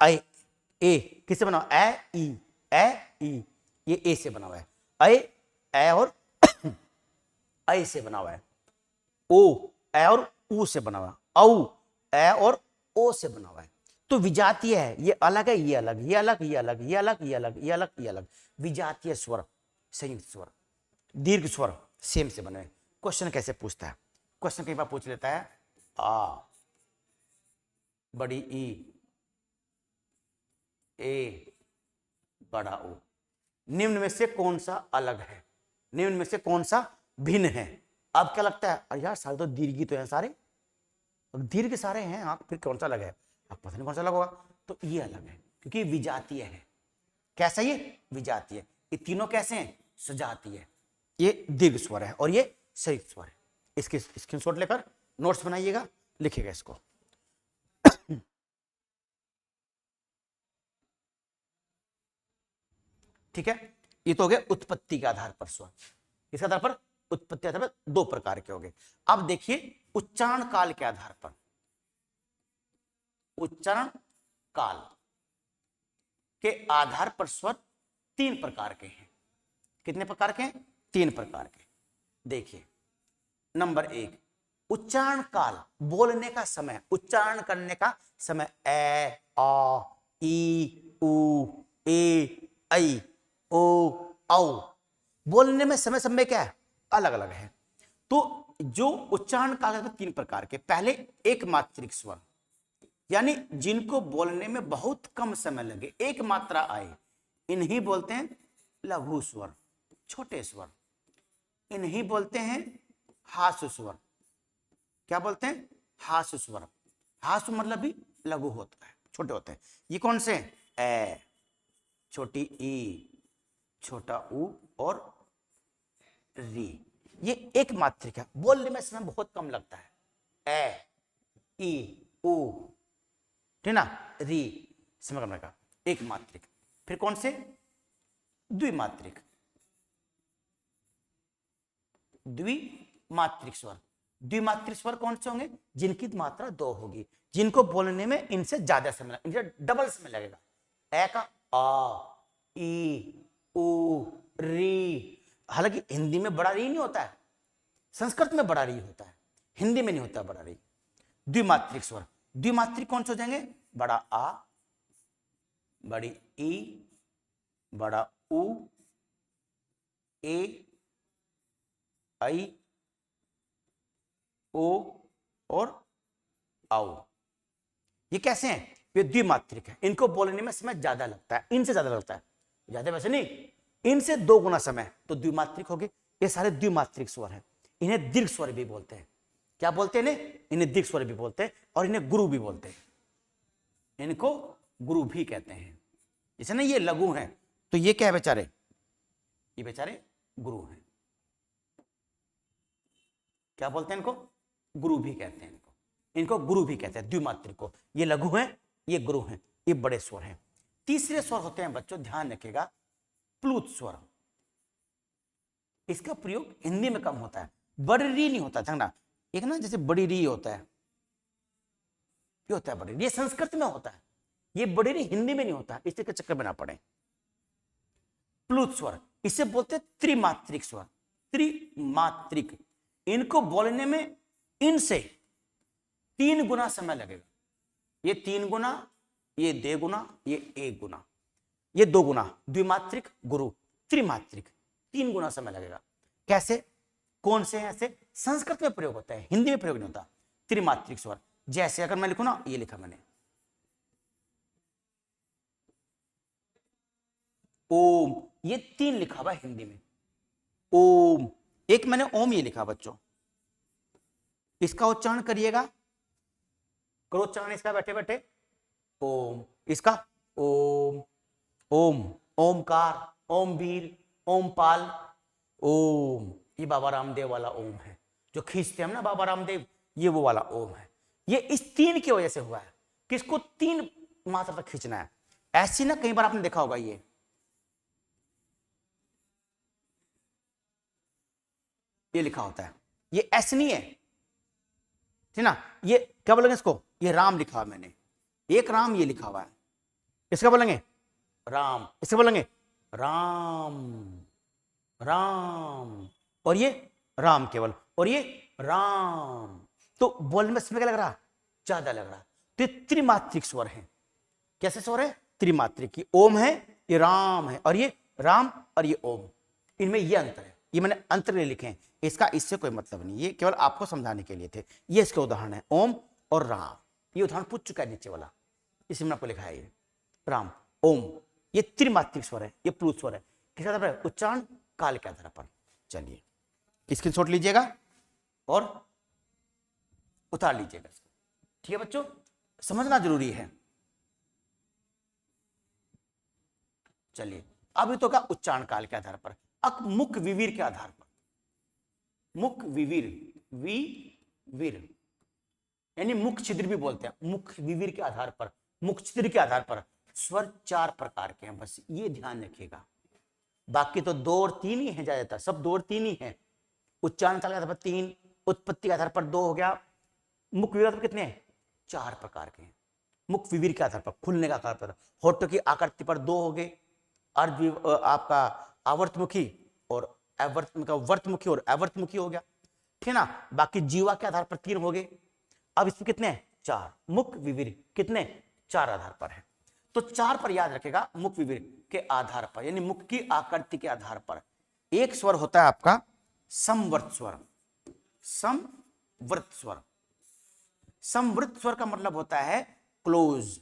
ए, ए किससे बना हुआ, ए ई, ए ई। ये ए से बना हुआ है। ए और ए से बना हुआ है। ओ, ए और ऊ से बना हुआ है। औ, ए और ओ से बना हुआ है। तो विजातीय है, ये अलग है, ये अलग, ये अलग, ये अलग, ये अलग, ये अलग, ये अलग, ये अलग। विजातीय स्वर, संयुक्त स्वर। दीर्घ स्वर सेम से बने। क्वेश्चन कैसे पूछता है, क्वेश्चन कई बार पूछ लेता है, आ, बड़ी ई, ए, बड़ा ओ। निम्न में से कौन सा अलग है, निम्न में से कौन सा भिन्न है। अब क्या लगता है, अरे यार सारे तो दीर्घ तो हैं सारे, दीर्घ सारे हैं, आप फिर कौन सा अलग है, अब पता नहीं कौन सा अलग होगा। तो ये अलग है क्योंकि विजातीय है। कैसा ये, विजातीय। ये तीनों कैसे हैं, सजातीय। ये दीर्घ स्वर है और ये संयुक्त स्वर है। इसकी स्क्रीनशॉट लेकर नोट्स बनाइएगा, लिखिएगा इसको। ठीक है, ये तो हो गया उत्पत्ति के आधार पर स्वर। इसके आधार पर उत्पत्ति आधार पर दो प्रकार के हो गए। अब देखिए उच्चारण काल के आधार पर, उच्चारण काल के आधार पर स्वर तीन प्रकार के हैं। कितने प्रकार के हैं? तीन प्रकार के। देखिए नंबर एक, उच्चारण काल, बोलने का समय, उच्चारण करने का समय, ए आ ई उ ए ऐ ओ औ, बोलने में समय समय क्या है? अलग अलग है। तो जो उच्चारण काल है तीन प्रकार के। पहले एक मात्रिक स्वर, यानी जिनको बोलने में बहुत कम समय लगे, एक मात्रा आए, इन्हीं बोलते हैं लघु स्वर, छोटे स्वर। इन्हीं बोलते हैं हास्य स्वर। क्या बोलते हैं? हास्य स्वर। हास्य मतलब भी लघु होता है, छोटे होते हैं। ये कौन से? ए, छोटी ई, छोटा ऊ और री। ये एक मात्रिक है, बोलने में समय बहुत कम लगता है। ए, ई, ऊ, ठीक ना, री, समय कम लगेगा, एक मात्रिक। फिर कौन से? द्विमात्रिक। द्विमात्रिक स्वर। द्विमात्रिक स्वर कौन से होंगे? जिनकी मात्रा दो होगी, जिनको बोलने में इनसे ज्यादा समय, इनसे डबल समय लगेगा। ए का आ, ई, उ, री। हालांकि हिंदी में बड़ा री नहीं होता है, संस्कृत में बड़ा री होता है, हिंदी में नहीं होता बड़ा री। द्विमात्रिक स्वर। द्विमात्रिक कौन से हो जाएंगे? बड़ा आ, बड़ी ई, बड़ा उ, ए, आई, ओ और आओ। ये कैसे हैं? ये द्विमात्रिक है, इनको बोलने में समय ज्यादा लगता है, इनसे ज्यादा लगता है, ज्यादा वैसे नहीं, इनसे दो गुना समय, तो द्विमात्रिक हो गए। ये सारे द्विमात्रिक स्वर हैं। इन्हें दीर्घ स्वर भी बोलते हैं। क्या बोलते हैं इन्हें? इन्हें दीर्घ स्वर भी बोलते हैं और इन्हें गुरु भी बोलते हैं। इनको गुरु भी कहते हैं। जैसे ना ये लघु हैं, तो ये क्या है बेचारे? ये बेचारे गुरु हैं। क्या बोलते हैं इनको? गुरु भी कहते हैं इनको। इनको गुरु भी कहते हैं द्विमात्रिक को। ये लघु हैं, ये गुरु हैं, ये बड़े स्वर हैं। तीसरे स्वर होते हैं बच्चों, ध्यान रखिएगा, प्लुत स्वर। इसका प्रयोग हिंदी में कम होता है, बड़ी री नहीं होता है ना, एक ना जैसे बड़ी री होता है, ये होता है बड़ी री, ये संस्कृत में होता है, ये बड़ी री हिंदी में नहीं होता, इसके चक्कर में ना पड़े। प्लुत स्वर, इसे बोलते हैं त्रिमात्रिक स्वर। त्रिमात्रिक, इनको बोलने में इनसे 3 गुना समय लगेगा। ये 3 गुना, ये 2 गुना, ये 1 गुना, ये 2 गुना। द्विमात्रिक, गुरु। त्रिमात्रिक 3 गुना समय लगेगा। कैसे? कौन से हैं ऐसे? संस्कृत में प्रयोग होता है, हिंदी में प्रयोग नहीं होता। त्रिमात्रिक स्वर, जैसे अगर मैं लिखूं ना, ये लिखा मैंने ओम, ये 3 लिखा हुआ हिंदी में ओम। एक मैंने ओम ये लिखा बच्चों, इसका उच्चारण करिएगा, करो उच्चारण इसका बैठे बैठे। ओम, इसका ओम, ओम, ओमकार, ओम वीर, ओमपाल, ओम। ये बाबा रामदेव वाला ओम है, जो खींचते हम ना बाबा रामदेव, ये वो वाला ओम है। ये इस 3 की वजह से हुआ है कि इसको 3 मात्रा तक खींचना है। ऐसी ना कई बार आपने देखा होगा, ये लिखा होता है, ये ऐसे नहीं है, ठीक ना। ये क्या बोलेंगे इसको? ये राम लिखा हुआ मैंने, एक राम ये लिखा हुआ है, इसका बोलेंगे राम, इससे बोलेंगे राम, राम, और ये राम केवल, और ये राम। तो बोलने में समय क्या लग रहा? ज्यादा लग रहा। तो त्रिमात्रिक स्वर है। कैसे स्वर है? त्रिमात्रिक। ये ओम है, ये राम है, और ये राम, और ये ओम। इनमें ये अंतर है, ये मैंने अंतर नहीं लिखे हैं, इसका इससे कोई मतलब नहीं, ये केवल आपको समझाने के लिए थे। ये इसके उदाहरण है, ओम और राम। ये उदाहरण पूछ चुका है नीचे वाला, इसी में आपको लिखा है ये राम, ओम। ये त्रिमात्रिक स्वर है, ये प्लुत स्वर है। किस आधार पर? उच्चारण काल के आधार पर। चलिए स्क्रीनशॉट लीजिएगा और उतार लीजिएगा इसको। ठीक है बच्चों, समझना जरूरी है। चलिए अब तो का उच्चारण काल के आधार पर। अब मुख विवीर के आधार पर, मुख विवीर वी वीर, यानी मुख छिद्र भी बोलते हैं। मुख विवीर के आधार पर, मुख छिद्र के आधार पर स्वर 4 प्रकार के हैं, बस ये ध्यान रखिएगा। बाकी तो 2 और 3 ही है, ज्यादातर सब 2 और 3 ही है। उच्चारण काल के आधार पर 3, उत्पत्ति के आधार पर 2 हो गया। मुख विवीर कितने हैं? 4 प्रकार के हैं। मुख विवीर के आधार पर, खुलने का आधार पर, होठों की आकृति पर 2 हो गए। अर्ध आपका आवर्तमुखी और वर्तमुखी और अवर्तमुखी हो गया, ठीक ना। बाकी जीवा के आधार पर 3 हो गए। अब इसमें कितने हैं? 4। मुख विवीर कितने? 4 आधार पर है। तो 4 पर याद रखेगा, मुख विवीर के आधार पर, यानी मुख की आकृति के आधार पर एक स्वर होता है आपका समवर्त स्वर। समवर्त स्वर, समवर्त स्वर का मतलब होता है क्लोज,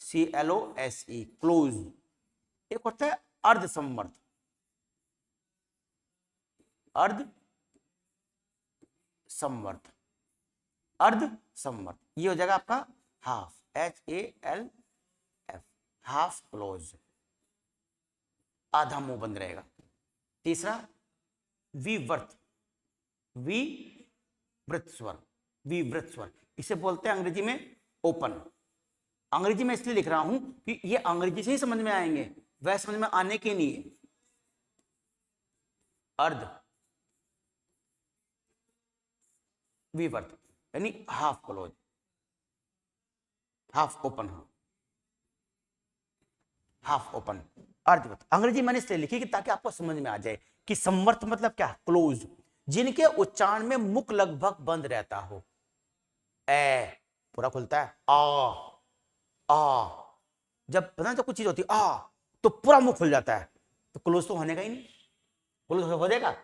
CLOSE, क्लोज। एक होता है अर्ध समवर्त, अर्ध समवर्त, अर्ध समवर्त, ये हो जाएगा आपका हाफ, HALF, हाफ क्लोज, आधा मुंह बंद रहेगा। तीसरा विवर्त, विवृत स्वर, विवृत स्वर, इसे बोलते हैं अंग्रेजी में ओपन। अंग्रेजी में इसलिए लिख रहा हूं कि ये अंग्रेजी से ही समझ में आएंगे, वह समझ में आने के लिए। अर्ध विवर्त यानी half close, half open, half open, अर्धवत। अंग्रेजी मैंने इसलिए लिखी कि ताकि आपको समझ में आ जाए कि समवर्त मतलब क्या? क्लोज, जिनके उच्चारण में मुख लगभग बंद रहता हो। ए पूरा खुलता है, आ जब पता जब कुछ चीज होती है आ तो पूरा मुंह खुल जाता है, तो क्लोज तो होने का ही नहीं। क्लोज हो जाएगा,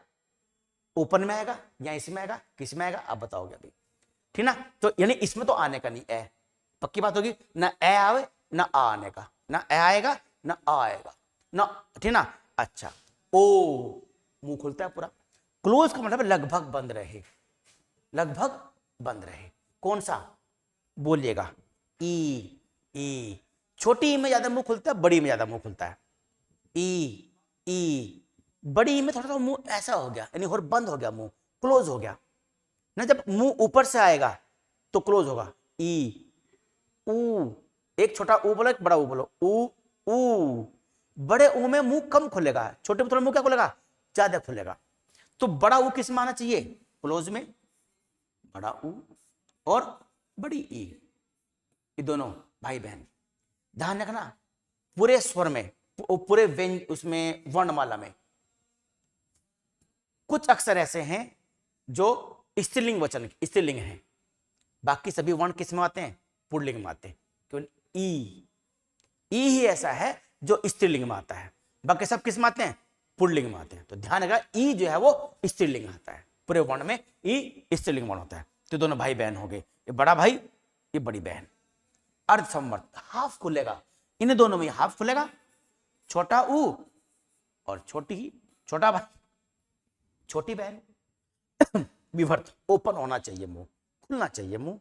ओपन में आएगा या इसमें आएगा, किस में आएगा आप बताओगे अभी, ठीक ना। तो यानी इसमें तो आने का नहीं, ए पक्की बात होगी ना, ए आवे ना आ आने का, ना ए आएगा ना आ आएगा ना, ठीक ना। अच्छा, ओ मुंह खुलता है पूरा। क्लोज का मतलब लगभग बंद रहे, लगभग बंद रहे। कौन सा बोलिएगा? ई, छोटी ई में ज्यादा मुंह खुलता है, बड़ी में ज्यादा मुंह खुलता है। ई, बड़ी ई में थोड़ा सा मुंह ऐसा हो गया, यानी और बंद हो गया, मुंह क्लोज हो गया ना। जब मुंह ऊपर से आएगा तो क्लोज होगा। ई, ऊ, एक छोटा ऊ बोलो, एक बड़ा ऊ बोलो, ऊ। बड़े ऊ में मुंह कम खुलेगा, छोटे में थोड़ा मुंह क्या खुलेगा? ज्यादा खुलेगा। तो बड़ा ऊ किस में आना चाहिए? क्लोज में, बड़ा ऊ और बड़ी ई, ये दोनों भाई बहन। ध्यान रखना, पूरे स्वर में, पूरे व्यंजन उसमें वर्णमाला में कुछ अक्षर ऐसे हैं जो स्त्रीलिंग वचन, स्त्रीलिंग हैं। बाकी सभी वर्ण किस में आते हैं? पुल्लिंग में आते हैं। केवल ई ही ऐसा है जो स्त्रीलिंग में आता है, बाकी सब किस में आते हैं? पुल्लिंग में आते हैं। तो ध्यान रखा, ई जो है वो स्त्रीलिंग आता है, पूरे वर्ण में ई स्त्रीलिंग वर्ण होता है। तो दोनों भाई बहन हो गए, ये बड़ा भाई ये बड़ी बहन। अर्ध संवर्त, हाफ खुलेगा, इन दोनों में हाफ खुलेगा, छोटा ऊ और छोटा भाई छोटी बहन। विवर्त, ओपन होना चाहिए मुंह, खुलना चाहिए मुंह।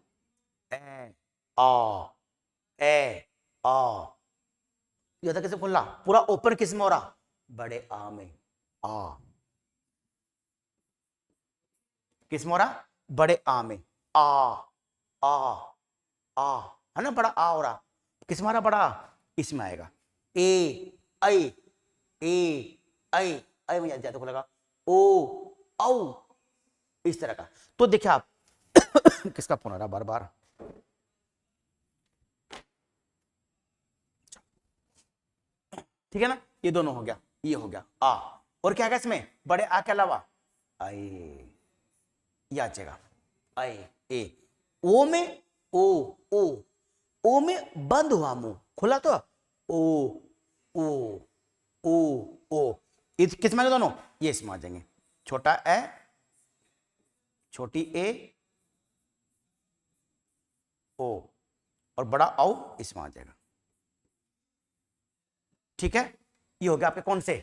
ए आ ये था कैसे खुलना? पूरा ओपन किस में हो रहा? बड़े आ में। आ किस में हो रहा? बड़े आ में। आ आ है ना, बड़ा आ हो रहा। किस में आ रहा? बड़ा इसमें आएगा। ए ऐ में ज्यादा खुलेगा। ओ औ, इस तरह का। तो देखिए आप किसका फोन आ रहा बार बार? ठीक है ना, ये दोनों हो गया, ये हो गया आ। और क्या है इसमें? बड़े आ के अलावा आई, या जगह आई ए। ओ में ओ में बंद हुआ मुंह, खुला तो ओ ओ ओ किस में दोनों? ये इसमें आ जाएंगे। छोटा ए, छोटी ए, ओ और बड़ा औ इसमें आ जाएगा। ठीक है, ये हो गया आपके कौन से?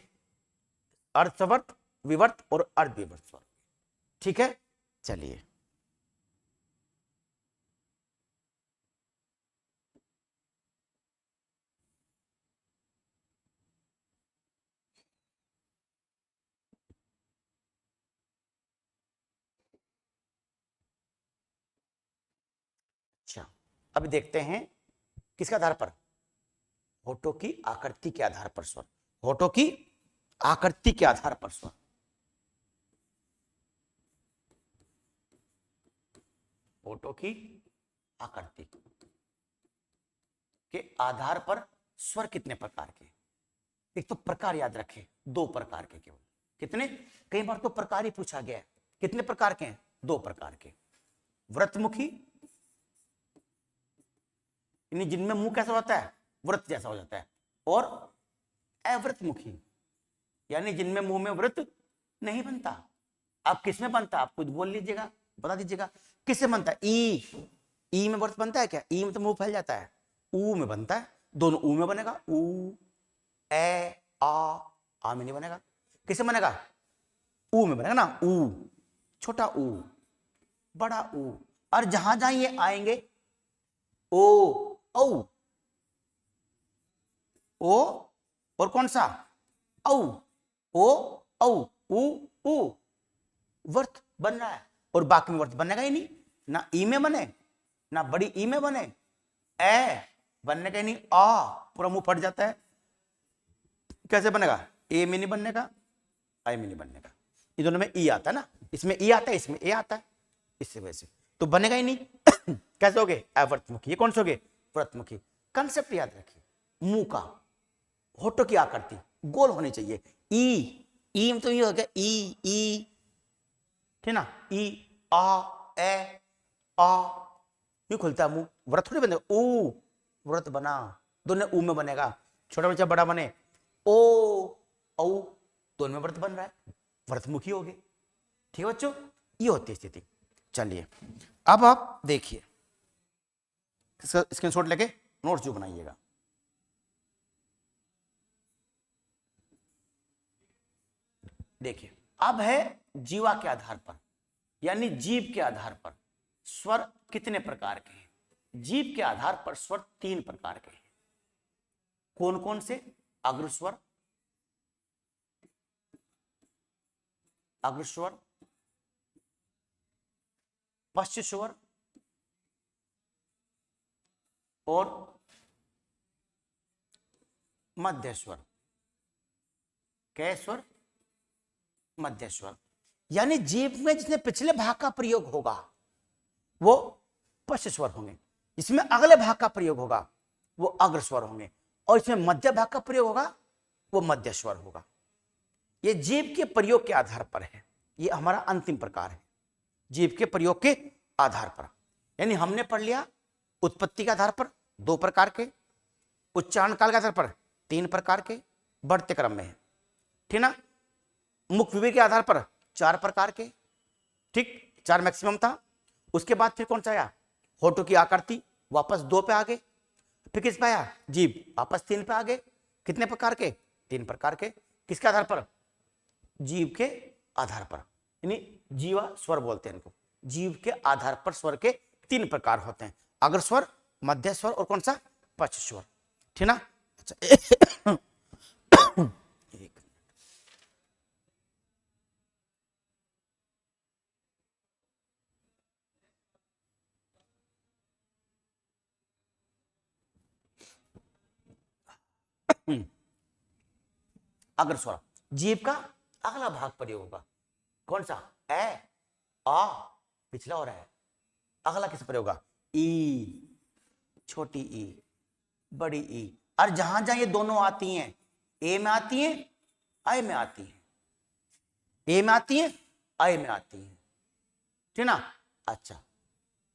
अर्धवर्त, विवर्त और अर्धविवर्त स्वर। ठीक है, चलिए अब देखते हैं किसके आधार पर, होठों की आकृति के आधार पर स्वर, होठों की आकृति के आधार पर स्वर। होठों की आकृति के आधार पर स्वर कितने प्रकार के, एक तो प्रकार याद रखें, 2 प्रकार के केवल, कितने, कई बार तो प्रकार ही पूछा गया है, कितने प्रकार के हैं, 2 प्रकार के, व्रतमुखी जिनमें मुंह कैसा होता है, व्रत जैसा हो जाता है, और अव्रतमुखी यानी जिनमें मुंह में व्रत नहीं बनता। अब किसमें बनता, आप खुद बोल लीजिएगा, बता दीजिएगा किससे बनता है, ई में व्रत बनता है क्या, ई में तो मुंह फैल जाता है, ऊ में बनता है, दोनों ऊ में बनेगा, ऊ ए आ में नहीं बनेगा, किससे बनेगा, ऊ में बनेगा ना, ऊ, छोटा ऊ, बड़ा ऊ, और जहां जहां ये आएंगे ओ औ, ओ और कौन सा औ, ओ औ, ऊ वर्त बन रहा है, और बाकी में वर्त बनेगा ही नहीं, ना ई में बने ना बड़ी ई में बने, ए बनने का ही नहीं, आ पूरा मुंह फट जाता है, कैसे बनेगा, ए में नहीं बनने का, आई में नहीं बनने का, ये दोनों में ई आता है ना, इसमें ई आता है, इसमें ए आता है, इससे वैसे तो बनेगा ही नहीं। कैसे हो गए, अव्रतमुखी, ये कौन से हो गए, व्रतमुखी। कंसेप्ट याद रखिए, मुंह का, होठों की आकृति गोल होनी चाहिए, ई में तो ये हो गया, ई ठीक ना, ई आ ए आ, ये खुलता है मुंह, व्रत थोड़ी बनेगा, ऊ व्रत बना, दोनों ऊ में बनेगा, छोटा बच्चा बड़ा बने, ओ औ, दोनों में व्रत बन रहा है, व्रतमुखी हो गए, ठीक है बच्चों, ये होती है स्थिति। चलिए अब आप देखिए, स्क्रीनशॉट लेके नोट्स जो बनाइएगा। देखिए अब है जीवा के आधार पर, यानी जीव के आधार पर स्वर कितने प्रकार के हैं। जीव के आधार पर स्वर 3 प्रकार के हैं। कौन कौन से, अग्रस्वर, अग्रस्वर, पश्च स्वर और मध्य स्वर, कै स्वर, मध्य स्वर। यानी जीव में जिसमें पिछले भाग का प्रयोग होगा वो पश्च स्वर होंगे, इसमें अगले भाग का प्रयोग होगा वो अग्र स्वर होंगे, और इसमें मध्य भाग का प्रयोग होगा वो मध्य स्वर होगा। ये जीव के प्रयोग के आधार पर है, ये हमारा अंतिम प्रकार है, जीव के प्रयोग के आधार पर। यानी हमने पढ़ लिया उत्पत्ति के आधार पर 2 प्रकार के, उच्चारण काल के आधार पर 3 प्रकार के, बढ़ते क्रम में है, ठीक ना, मुख विवेक के आधार पर 4 प्रकार के, ठीक, 4 मैक्सिमम था। उसके बाद फिर कौन सा आया, होठों की आकृति, वापस 2 पे आ गए, फिर किस पे आया, जीव, वापस 3 पे आ गए, कितने प्रकार के, 3 प्रकार के, किसके आधार पर, जीव के आधार पर, यानी जीवा स्वर बोलते हैं इनको। जीव के आधार पर स्वर के 3 प्रकार होते हैं, अग्र स्वर, मध्य स्वर और कौन सा, पश्च स्वर, ठीक ना। अच्छा अग्र स्वर, जीव का अगला भाग प्रयोग होगा, कौन सा, ए आ, पिछला हो रहा है, अगला किस प्रयोग होगा, ई, छोटी ई, बड़ी ई, और जहां जहां ये दोनों आती हैं, ए में आती हैं, आई में आती हैं, ए में आती हैं, आई में आती हैं, ठीक ना। अच्छा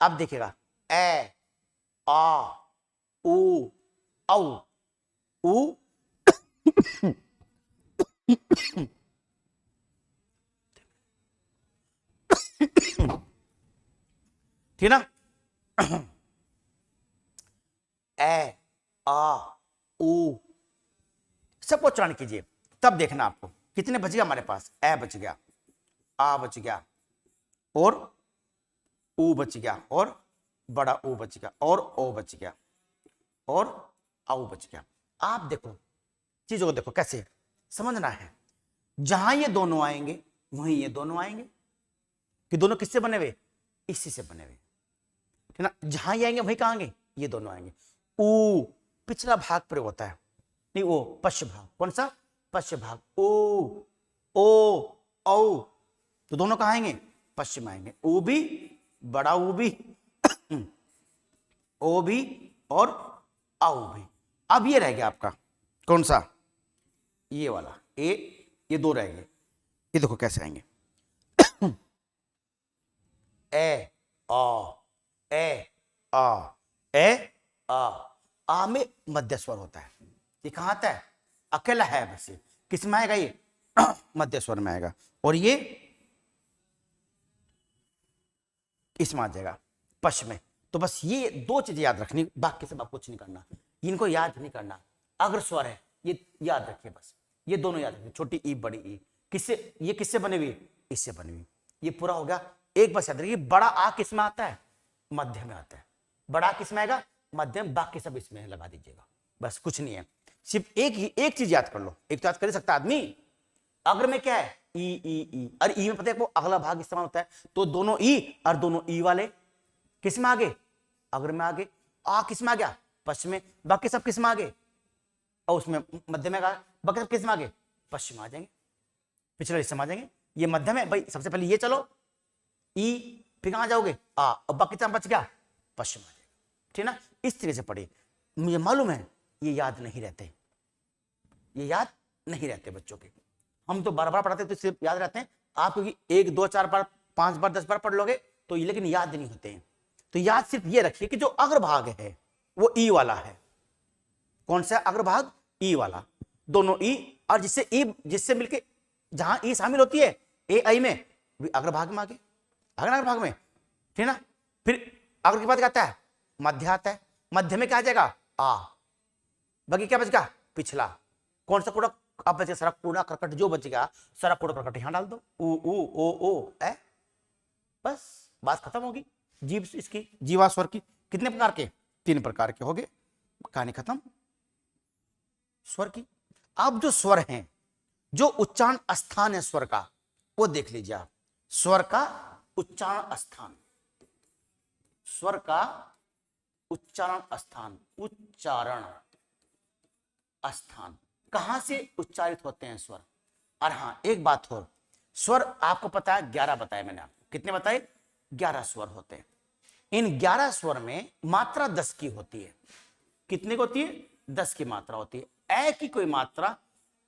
अब देखिएगा, ए आ उ औ, उ ठीक ना, ए आ उ सबको उच्चारण कीजिए, तब देखना आपको कितने बच गया हमारे पास, ए बच गया, आ बच गया, और ऊ बच गया, और बड़ा ऊ बच गया, और ओ बच गया, और आऊ बच गया। आप देखो चीजों को, देखो कैसे समझना है, जहां ये दोनों आएंगे वहीं ये दोनों आएंगे, कि दोनों किससे बने हुए, इसी से बने हुए, ठीक ना, जहां ये आएंगे वहीं कहां आएंगे, ये दोनों आएंगे। ऊ पिछला भाग प्रयोग होता है, नहीं ओ पश्च भाग, कौन सा पश्च भाग, ओ ओ औ, तो दोनों कहाँ आएंगे पश्चिम आएंगे। ऊ भी, बड़ा ऊ भी, ओ भी और औ भी। अब ये रह गया आपका कौन सा, ये वाला ए, ये दो रहेंगे, ये देखो कैसे आएंगे, ए आ, ए आ, ए आ में मध्य स्वर होता है। ये कहाँ आता है, अकेला है बस, ये किस में आएगा, ये मध्य स्वर में आएगा, और ये इसमें आ जाएगा पश्चिम में। तो बस ये दो चीजें याद रखनी, बाकी सब आप कुछ नहीं करना, इनको याद नहीं करना। अग्र स्वर है ये याद रखिए, बस ये दोनों याद रखिए, छोटी ई बड़ी ई, किससे, ये किससे बने हुई, इससे बनी हुई। ये पूरा हो गया। एक बस याद रखिए, बड़ा आ किस में आता है, मध्य में आता है, बड़ा किस में आएगा, मध्यम, बाकी सब इसमें लगा दीजिएगा, बस कुछ नहीं है। सिर्फ एक चीज याद कर लो, एक तो याद कर सकता आदमी, अग्र में क्या है ई ई ई, और ई में पता है वो अगला भाग इस्तेमाल होता है, तो दोनों ई और दोनों ई वाले किस में आगे, अग्र में आगे, आ किस में आ गया पश्चिम में, बाकी सब किस में आगे, और उसमें मध्य में बाकी सब किस में आगे पश्चिम आ जाएंगे, पिछले हिस्से में आ जाएंगे। ये मध्य में भाई, सबसे पहले ये चलो ई, फिर कहां जाओगे आ, और बाकी सब बच गया पश्चिम आ जाएगा, ठीक ना। इस तरीके से पढ़े, मुझे मालूम है ये याद नहीं रहते, ये याद नहीं रहते बच्चों के, हम तो बार बार पढ़ाते तो सिर्फ याद रहते हैं आप, क्योंकि 1 2 4 बार 5 बार 10 बार पढ़ लोगे तो ये, लेकिन याद नहीं होते हैं। तो याद सिर्फ ये रखिए कि जो अग्रभाग है वो ई वाला है, कौन सा अग्रभाग, ई वाला, दोनों ई, और जिससे ई, जिससे मिलके जहां ई शामिल होती है ए आई में, भी अग्रभाग में आगे, अग्रभाग में, ठीक ना। फिर अग्र के बाद क्या आता है, मध्य आता है, मध्य में क्या आ जाएगा आ, बाकी क्या बचेगा पिछला, कौन सा कूड़ा अब बचेगा, सारा कूड़ा करकट जो बचेगा, सारा कूड़ा करकट यहां डाल दो, ऊ ऊ ओ ए, बस बात खत्म होगी। जीव इसकी, जीवा स्वर की कितने प्रकार के, 3 प्रकार के हो गए, कहानी खत्म स्वर की। अब जो स्वर हैं, जो उच्चारण स्थान है स्वर का, वो देख लीजिए आप, स्वर का उच्चारण स्थान, स्वर का उच्चारण स्थान, उच्चारण स्थान, कहां से उच्चारित होते हैं स्वर। और हाँ एक बात और, स्वर आपको पता है 11 बताए मैंने आपको, कितने बताए, 11 स्वर होते हैं। इन 11 स्वर में मात्रा 10 की होती है, कितने की होती है, 10 की मात्रा होती है। ए की कोई मात्रा,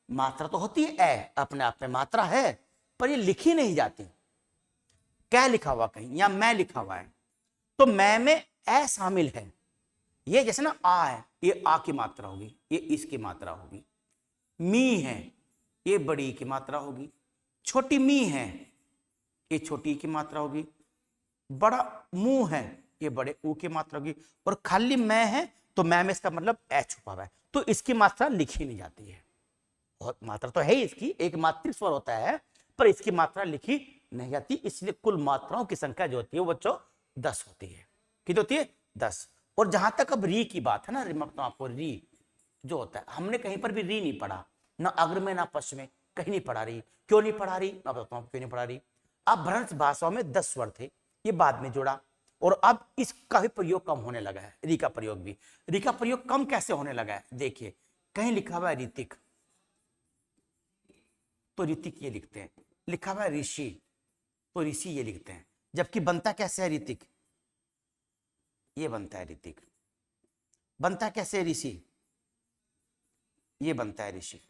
मात्रा तो होती है, ए अपने आप में मात्रा है, पर ये लिखी नहीं जाती। क्या लिखा हुआ कहीं, या मैं लिखा हुआ है, तो मैं में ए शामिल है, ये जैसे ना आ है, ये आ की मात्रा होगी, ये इसकी मात्रा होगी। मी है, ये बड़ी की मात्रा होगी, छोटी मी है, ये छोटी की मात्रा होगी, बड़ा मुंह है, ये बड़े ऊ की मात्रा होगी, और खाली मैं है तो मैं में इसका मतलब ए छुपा हुआ है, तो इसकी मात्रा लिखी नहीं जाती है। बहुत मात्रा तो है ही इसकी, एक मात्रिक स्वर होता है, पर इसकी मात्रा लिखी नहीं जाती, इसलिए कुल मात्राओं की संख्या जो होती है वो बच्चों 10 होती है। कितनी होती है, 10। और जहां तक अब री की बात है ना, तो आपको री जो होता है, हमने कहीं पर भी री नहीं पढ़ा, ना अग्र में ना पश्चिम में, कहीं नहीं पढ़ा रही। क्यों नहीं पढ़ा रही, मैं बताता हूं क्यों नहीं पढ़ा रही। अब भ्रंश भाषाओं में 10 स्वर थे, ये बाद में जोड़ा, और अब इसका भी प्रयोग कम होने लगा है, री का प्रयोग भी। री का प्रयोग कम कैसे होने लगा है, देखिए कहीं लिखा हुआ है ऋतिक, तो ऋतिक ये लिखते हैं, लिखा हुआ है ऋषि, तो ऋषि ये लिखते हैं, जबकि बनता कैसे है ऋतिक, ये बनता है ऋतिक, बनता कैसे है ऋषि, ये बनता है ऋषि।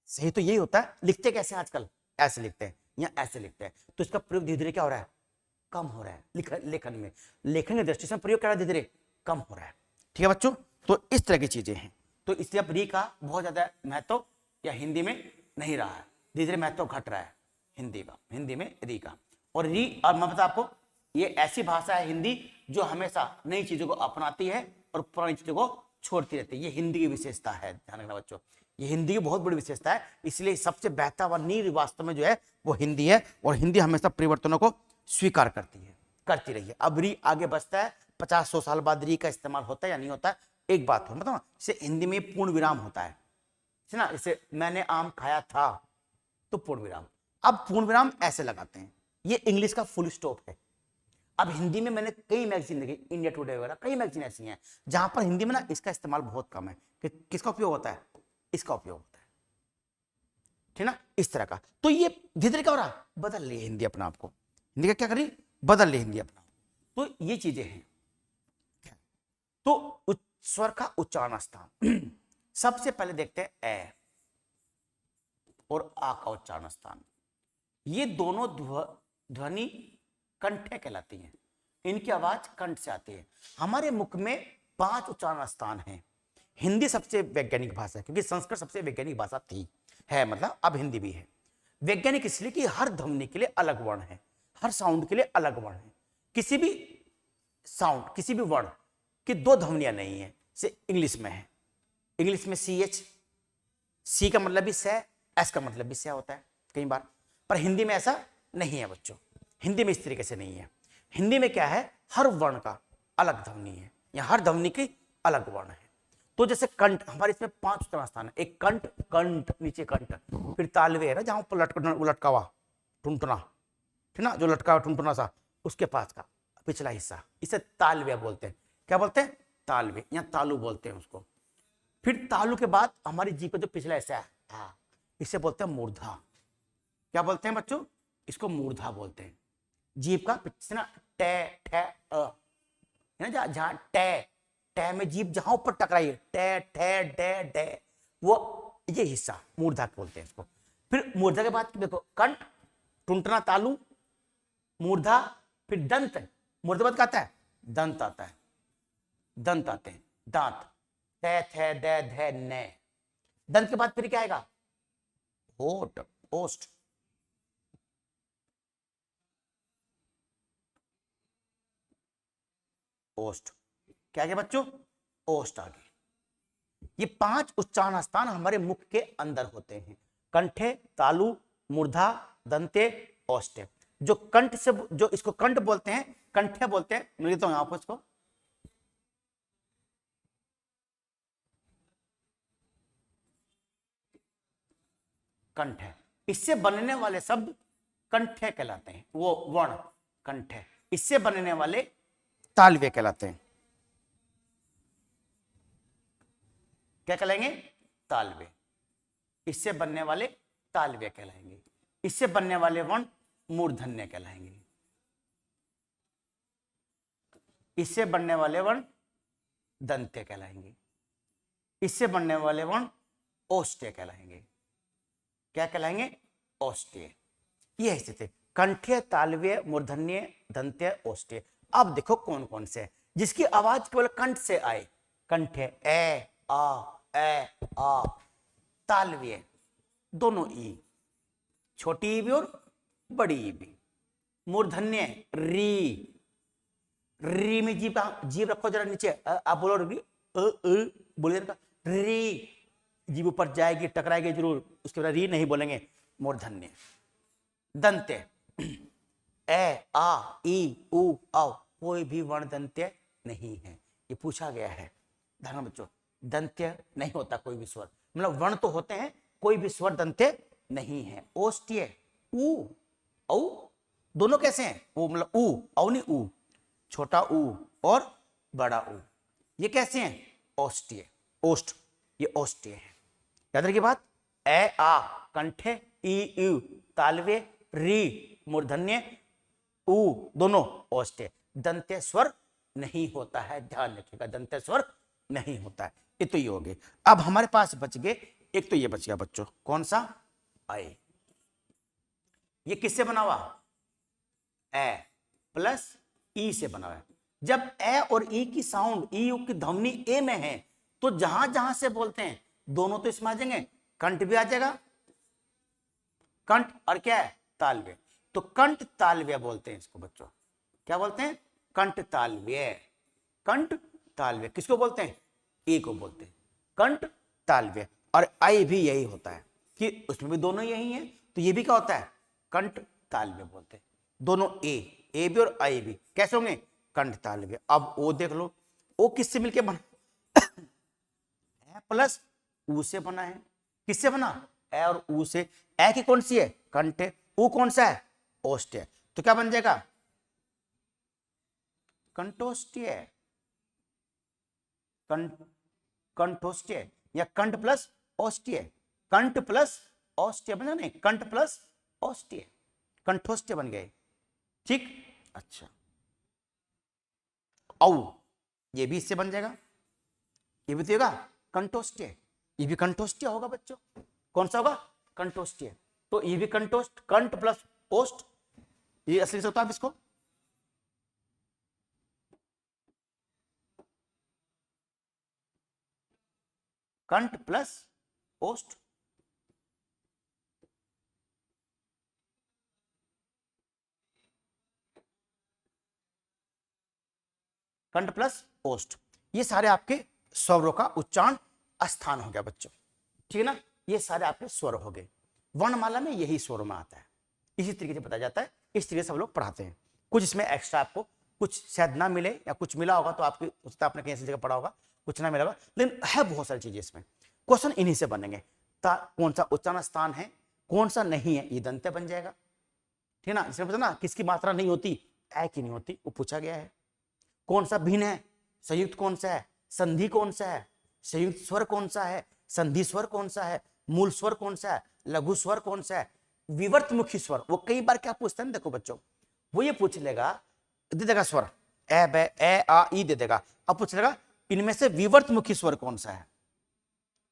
सही तो यही होता है, लिखते कैसे हैं आजकल, ऐसे लिखते हैं या ऐसे लिखते हैं, तो इसका प्रयोग धीरे धीरे क्या हो रहा है, कम हो रहा है, लेखन में, लेखन की दृष्टि से प्रयोग क्या धीरे धीरे कम हो रहा है। ठीक है बच्चों, तो इस तरह की चीजें हैं, तो इसलिए अब री का बहुत ज्यादा महत्व या हिंदी में नहीं रहा है, धीरे धीरे महत्व घट रहा है हिंदी का, हिंदी में री का। और री, और मैं बता आपको, ये ऐसी भाषा है हिंदी जो हमेशा नई चीजों को अपनाती है और पुरानी चीजों को छोड़ती रहती है, ये हिंदी की विशेषता है, ध्यान रखना बच्चों, ये हिंदी की बहुत बड़ी विशेषता है, इसलिए सबसे बेहतर व नीर वास्तव में जो है वो हिंदी है, और हिंदी हमेशा परिवर्तनों को स्वीकार करती है, करती रही है। अब री आगे बढ़ता है, 50-100 साल बाद री का इस्तेमाल होता है या नहीं होता है। एक बात हो मतलब, जैसे हिंदी में पूर्ण विराम होता है ना, जैसे मैंने आम खाया था, तो पूर्ण विराम, अब पूर्ण विराम ऐसे लगाते हैं, ये इंग्लिश का फुल स्टॉप है। अब हिंदी में मैंने कई मैगजीन देखी, इंडिया टुडे वगैरह कई मैगजीन ऐसी हैं जहां पर हिंदी में ना इसका इस्तेमाल बहुत कम है। किसका उपयोग होता है? इसका उपयोग होता है, ठीक ना, इस तरह का। तो ये धीरे धीरे क्या हो रहा है, बदल रही है हिंदी अपना आपको, हिंदी का क्या करी, बदल रही हिंदी अपना। तो ये चीजें हैं। तो स्वर का उच्चारण स्थान सबसे पहले देखते हैं ए और आ का उच्चारण स्थान। ये दोनों ध्वनि कंठे कहलाती हैं, इनकी आवाज कंठ से आती है। हमारे मुख में 5 उच्चारण स्थान हैं। हिंदी सबसे वैज्ञानिक भाषा है, क्योंकि संस्कृत सबसे वैज्ञानिक भाषा थी, है, मतलब अब हिंदी भी है। वैज्ञानिक इसलिए कि हर ध्वनि के लिए अलग वर्ण है, हर साउंड के लिए अलग वर्ण है। किसी भी साउंड, किसी भी वर्ण की 2 ध्वनियां नहीं है। से इंग्लिश में है, इंग्लिश में CH, सी का मतलब भी स, एस का मतलब भी स होता है कई बार, पर हिंदी में ऐसा नहीं है बच्चों। हिंदी में इस तरीके से नहीं है। हिंदी में क्या है, हर वर्ण का अलग ध्वनि है, या हर ध्वनि की अलग वर्ण है। तो जैसे कंठ, हमारे इसमें 5 उच्चारण स्थान है। एक कंठ, कंठ नीचे कंठ, फिर तालवे है ना जहां पर लटका हुआ टुनटुना, ठीक ना, जो लटका हुआ टुनटुना सा, उसके पास का पिछला हिस्सा, इसे तालवे बोलते हैं। क्या बोलते हैं? तालवे, या तालु बोलते हैं उसको। फिर तालु के बाद हमारी जीभ का जो पिछला हिस्सा है, इसे बोलते हैं मूर्धा। क्या बोलते हैं बच्चों? इसको मूर्धा बोलते हैं। जीभ का पिछला टे ठे है ना, जहां टे टे में जीभ जहां ऊपर टकराई है, टे ठे डे डे, वो ये हिस्सा मूर्धा बोलते हैं इसको। फिर मूर्धा के बाद देखो कंठ, टुनटुना, तालु, मूर्धा, फिर दंत। मूर्धा बाद क्या आता है? दंत आता है, दंत आते हैं, दांत, थे थे दे धे ने। दंत के बाद फिर क्या आएगा? होठ, ओष्ठ, ओष्ठ। क्या गया बच्चों? ओष्ठ आ गए। ये 5 उच्चारण स्थान हमारे मुख के अंदर होते हैं, कंठे, तालु, मूर्धा, दंते, ओष्ठे। जो कंठ से, जो इसको कंठ बोलते हैं, कंठे बोलते हैं, मैं लिखता हूं यहां पर इसको, कंठ है। इससे बनने वाले शब्द कंठे कहलाते हैं, वो वर्ण कंठे। इससे बनने वाले तालवे कहलाते हैं। क्या कहलाएंगे? तालवे। इससे बनने वाले तालवे कहलाएंगे। इससे बनने वाले वर्ण मूर्धन्य कहलाएंगे। इससे बनने वाले वर्ण दंते कहलाएंगे। इससे बनने वाले वर्ण ओष्ठ्य कहलाएंगे। क्या कहलाएंगे? ओष्ठ्य। यह स्थिति है, कंठ्य, तालव्य, मूर्धन्य, दंत्य, ओष्ठ्य। अब देखो कौन कौन से जिसकी आवाज केवल कंठ से आए। कंठ्य ए आ, तालव्य दोनों ई, छोटी ई भी और बड़ी ई भी। मूर्धन्य री, री में जीभ रखो जरा नीचे, आप बोलो री, बोलिए री, जीभ ऊपर जाएगी, टकराएगी जरूर, उसके बाद री नहीं बोलेंगे, मूर्धन्य। दंत्य ए आ ई उ औ, कोई भी वर्ण दंत्य नहीं है, ये पूछा गया है। ध्यान बच्चों, दंत्य नहीं होता कोई भी स्वर, मतलब वर्ण तो होते हैं, कोई भी स्वर दंत्य नहीं है। ओष्ठ्य उ औ, दोनों कैसे हैं? वो मतलब उ औ नहीं, उ छोटा उ और बड़ा उ, ये कैसे हैं? ओष्ठ्य, ओष्ठ, ये ओष्ठ्य है। याद रखिए बात, ए आ कंठे, ई उ तालवे, री मूर्धन्य, उ दोनों ओष्ठ्य। दंत्य स्वर नहीं होता है, ध्यान रखिएगा, दंत्य स्वर नहीं होता है। ये तो ये हो गए। अब हमारे पास बच गए, एक तो ये बच गया बच्चों, कौन सा? आए। ये किससे बना हुआ? ए प्लस ई से बना हुआ है। जब ए और ई की साउंड, ई की ध्वनि ए में है, तो जहां जहां से बोलते हैं दोनों तो इसमें आ जाएंगे, कंठ भी आ जाएगा, कंठ और क्या है? तालव्य। तो कंठ तालव्य बोलते हैं इसको बच्चों। क्या बोलते हैं? कंठ तालव्य। कंठ तालव्य किसको बोलते हैं? ए को बोलते हैं कंठ तालव्य। और आई भी यही होता है कि उसमें भी दोनों यही है, तो ये भी क्या होता है? कंठ तालव्य बोलते हैं। दोनों ए भी और आई भी कैसे होंगे? कंठ तालव्य। अब ओ देख लो, ओ किससे मिलके बना? प्लस ऊ से बना है। किससे बना? ए और ऊ से। ए की कौन सी है? कंठ है, ऊ कौन सा है? ओष्ठ है। तो क्या बन जाएगा? कंठोष्ठ्य, कंठोष्ठ्य या कंठ प्लस ओष्ठ्य, कंठ प्लस ओष्ठ्य बना नहीं, कंठ प्लस ओष्ठ्य, कंठोष्ठ्य बन गए। ठीक, अच्छा, औ ये भी इससे बन जाएगा, ये भी तो होगा कंठोष्ठ्य, ये भी कंठोष्ठ्य होगा बच्चों। कौन सा होगा? कंठोष्ठ्य। तो ये भी कंठोष्ठ, कंठ प्लस ओष्ठ, ये असली से होता है इसको। कंठ प्लस ओष्ठ, कंठ प्लस ओष्ठ, ये सारे आपके स्वरों का उच्चारण स्थान हो गया बच्चों। ठीक है ना, ये सारे आपके स्वर हो गए। वर्णमाला में यही स्वर में आता है, इसी तरीके से बताया जाता है, इस तरीके से हम लोग पढ़ाते हैं। कुछ इसमें एक्स्ट्रा आपको कुछ शायद ना मिले या कुछ मिला होगा तो आपकी उसका आपने कहीं ऐसी जगह पढ़ा होगा, कुछ ना मिला होगा, लेकिन है बहुत सारी चीजें इसमें। क्वेश्चन इन्हीं से बनेंगे, कौन सा उच्चारण स्थान है, कौन सा नहीं है, ये दंत्य बन जाएगा। ठीक है ना, इसमें पता ना किसकी मात्रा नहीं होती, ऐ की नहीं होती, वो पूछा गया है। कौन सा भिन्न है, संयुक्त कौन सा है, संधि कौन सा है, संयुक्त स्वर कौन सा है, संधि स्वर कौन सा है, मूल स्वर कौन सा है, लघु स्वर कौन सा है, विवर्तमुखी स्वर। वो कई बार क्या पूछते हैं, देखो बच्चों, वो ये पूछ लेगा, दे देगा स्वर ए बे ए आ ई दे देगा, अब पूछ लेगा इनमें से विवर्तमुखी स्वर कौन सा है।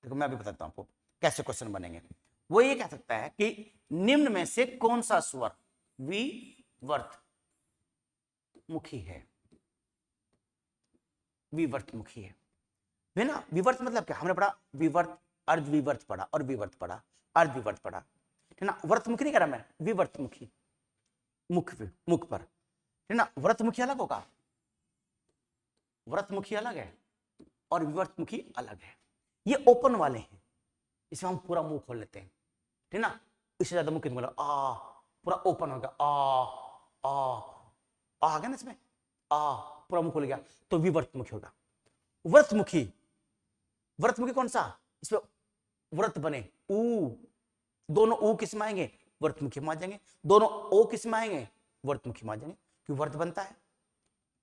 देखो मैं अभी बताता हूं आपको कैसे क्वेश्चन बनेंगे। वो ये कह सकता है कि निम्न में से कौन सा स्वर विवर्तमुखी है, विवर्तमुखी है ना। विवर्त मतलब क्या, हमने पढ़ा विवर्त, अर्धविवर्त पढ़ा और विवर्त पढ़ा, अर्धविवर्त पढ़ा, है ना। वर्तमुखी नहीं कह रहा मैं, विवर्तमुखी, मुख मुख पर, है ना। व्रतमुखी अलग होगा, व्रतमुखी अलग है और विवर्तमुखी अलग है। ये ओपन वाले हैं, इसमें हम पूरा मुंह खोल लेते हैं, ठीक ना। इससे ज्यादा मुख बोला आ, पूरा ओपन हो गया, आ गया ना इसमें, आ पूरा मुंह खुल गया, तो विवर्तमुखी होगा। व्रतमुखी, व्रतमुखी कौन सा, इसमें व्रत बने ऊ, दोनों ऊ किस में आएंगे, व्रतमुखी में आ जाएंगे। दोनों ओ किस में आएंगे, व्रतमुखी में आ जाएंगे, क्यों व्रत बनता है,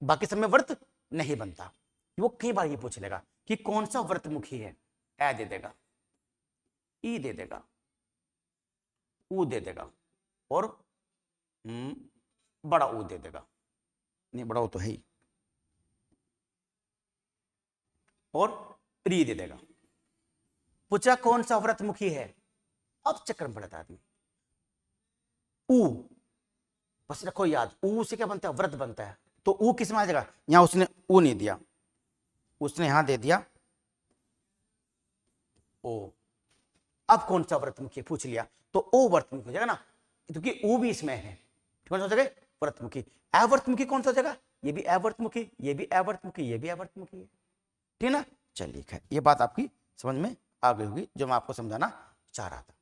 बाकी सब में व्रत नहीं बनता। वो कई बार ये पूछ लेगा कि कौन सा व्रतमुखी है, ए दे देगा, ई दे देगा, ऊ दे देगा और बड़ा ऊ दे देगा, नहीं बड़ा ऊ तो है ही, और री दे देगा। पूछा कौन सा व्रतमुखी है, अब चक्कर में पड़ता आदमी। ऊ बस रखो याद, ऊ से क्या बनता है, व्रत बनता है, तो ऊ किस में आ जाएगा, यहां उसने ऊ नहीं दिया, उसने यहां दे दिया ओ। अब कौन सा व्रतमुखी पूछ लिया, तो ओ व्रतमुखी हो जाएगा ना, क्योंकि ऊ भी इसमें है। कौन सा हो जाएगा, व्रतमुखी। अवर्तमुखी कौन सा हो जाएगा, ये भी अवर्तमुखी, ये भी अवर्तमुखी, ये भी अवर्तमुखी है, ठीक है ना। चलिए खैर, ये बात आपकी समझ में आ गई होगी जो मैं आपको समझाना चाह रहा था।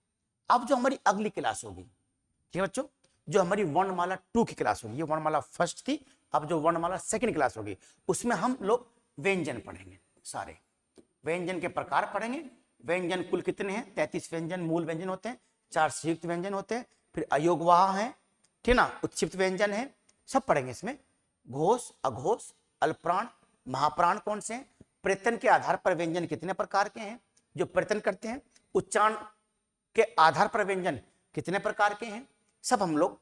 अब जो हमारी अगली क्लास होगी, ठीक है बच्चों, जो हमारी वर्णमाला 2 की क्लास होगी, ये वर्णमाला फर्स्ट थी, अब जो वर्णमाला सेकंड क्लास होगी उसमें हम लोग व्यंजन पढ़ेंगे, सारे व्यंजन के प्रकार पढ़ेंगे। व्यंजन कुल कितने हैं, 33 व्यंजन मूल व्यंजन होते हैं, 4 संयुक्त व्यंजन होते हैं, फिर अयोगवाह है, ठीक ना, उत्क्षिप्त व्यंजन है, सब पढ़ेंगे इसमें। घोष, अघोष, अल्पप्राण, महाप्राण कौन से हैं, प्रत्यन के आधार पर व्यंजन कितने प्रकार के हैं जो प्रत्यन करते हैं, उच्चारण के आधार पर व्यंजन कितने प्रकार के हैं, सब हम लोग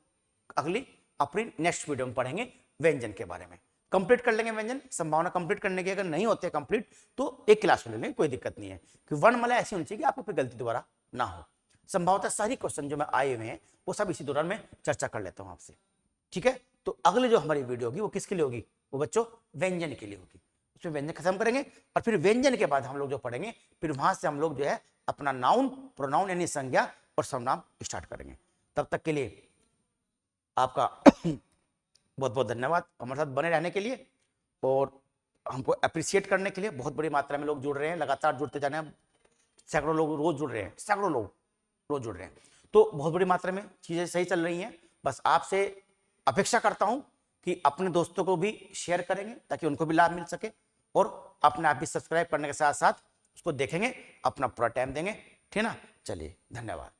अगली अपनी नेक्स्ट वीडियो में पढ़ेंगे व्यंजन के बारे में। कंप्लीट कर लेंगे व्यंजन, संभावना कंप्लीट करने की अगर नहीं होते कंप्लीट तो एक क्लास ले लेंगे, कोई दिक्कत नहीं है, क्योंकि वर्णमाला ऐसी होनी चाहिए कि आपको कोई गलती दोबारा ना हो। संभवतः सारी क्वेश्चन जो मैं आए हुए हैं वो सब इसी दौरान में चर्चा कर लेता हूं आपसे, ठीक है। तो अगले जो हमारी वीडियो होगी वो किसके लिए होगी, वो बच्चों व्यंजन के लिए होगी। उसमें व्यंजन खत्म करेंगे और फिर व्यंजन के बाद हम लोग जो पढ़ेंगे फिर वहां से हम लोग जो है अपना नाउन, प्रोनाउन यानी संज्ञा और सर्वनाम स्टार्ट करेंगे। तब तक के लिए आपका बहुत बहुत धन्यवाद हमारे साथ बने रहने के लिए और हमको अप्रिशिएट करने के लिए। बहुत बड़ी मात्रा में लोग जुड़ रहे हैं, लगातार जुड़ते जाने हैं, सैकड़ों लोग रोज जुड़ रहे हैं, सैकड़ों लोग रोज जुड़ रहे हैं, तो बहुत बड़ी मात्रा में चीजें सही चल रही हैं। बस आपसे अपेक्षा करता हूं कि अपने दोस्तों को भी शेयर करेंगे ताकि उनको भी लाभ मिल सके, और अपने आप भी सब्सक्राइब करने के साथ साथ उसको देखेंगे, अपना पूरा टाइम देंगे, ठीक है ना। चलिए धन्यवाद।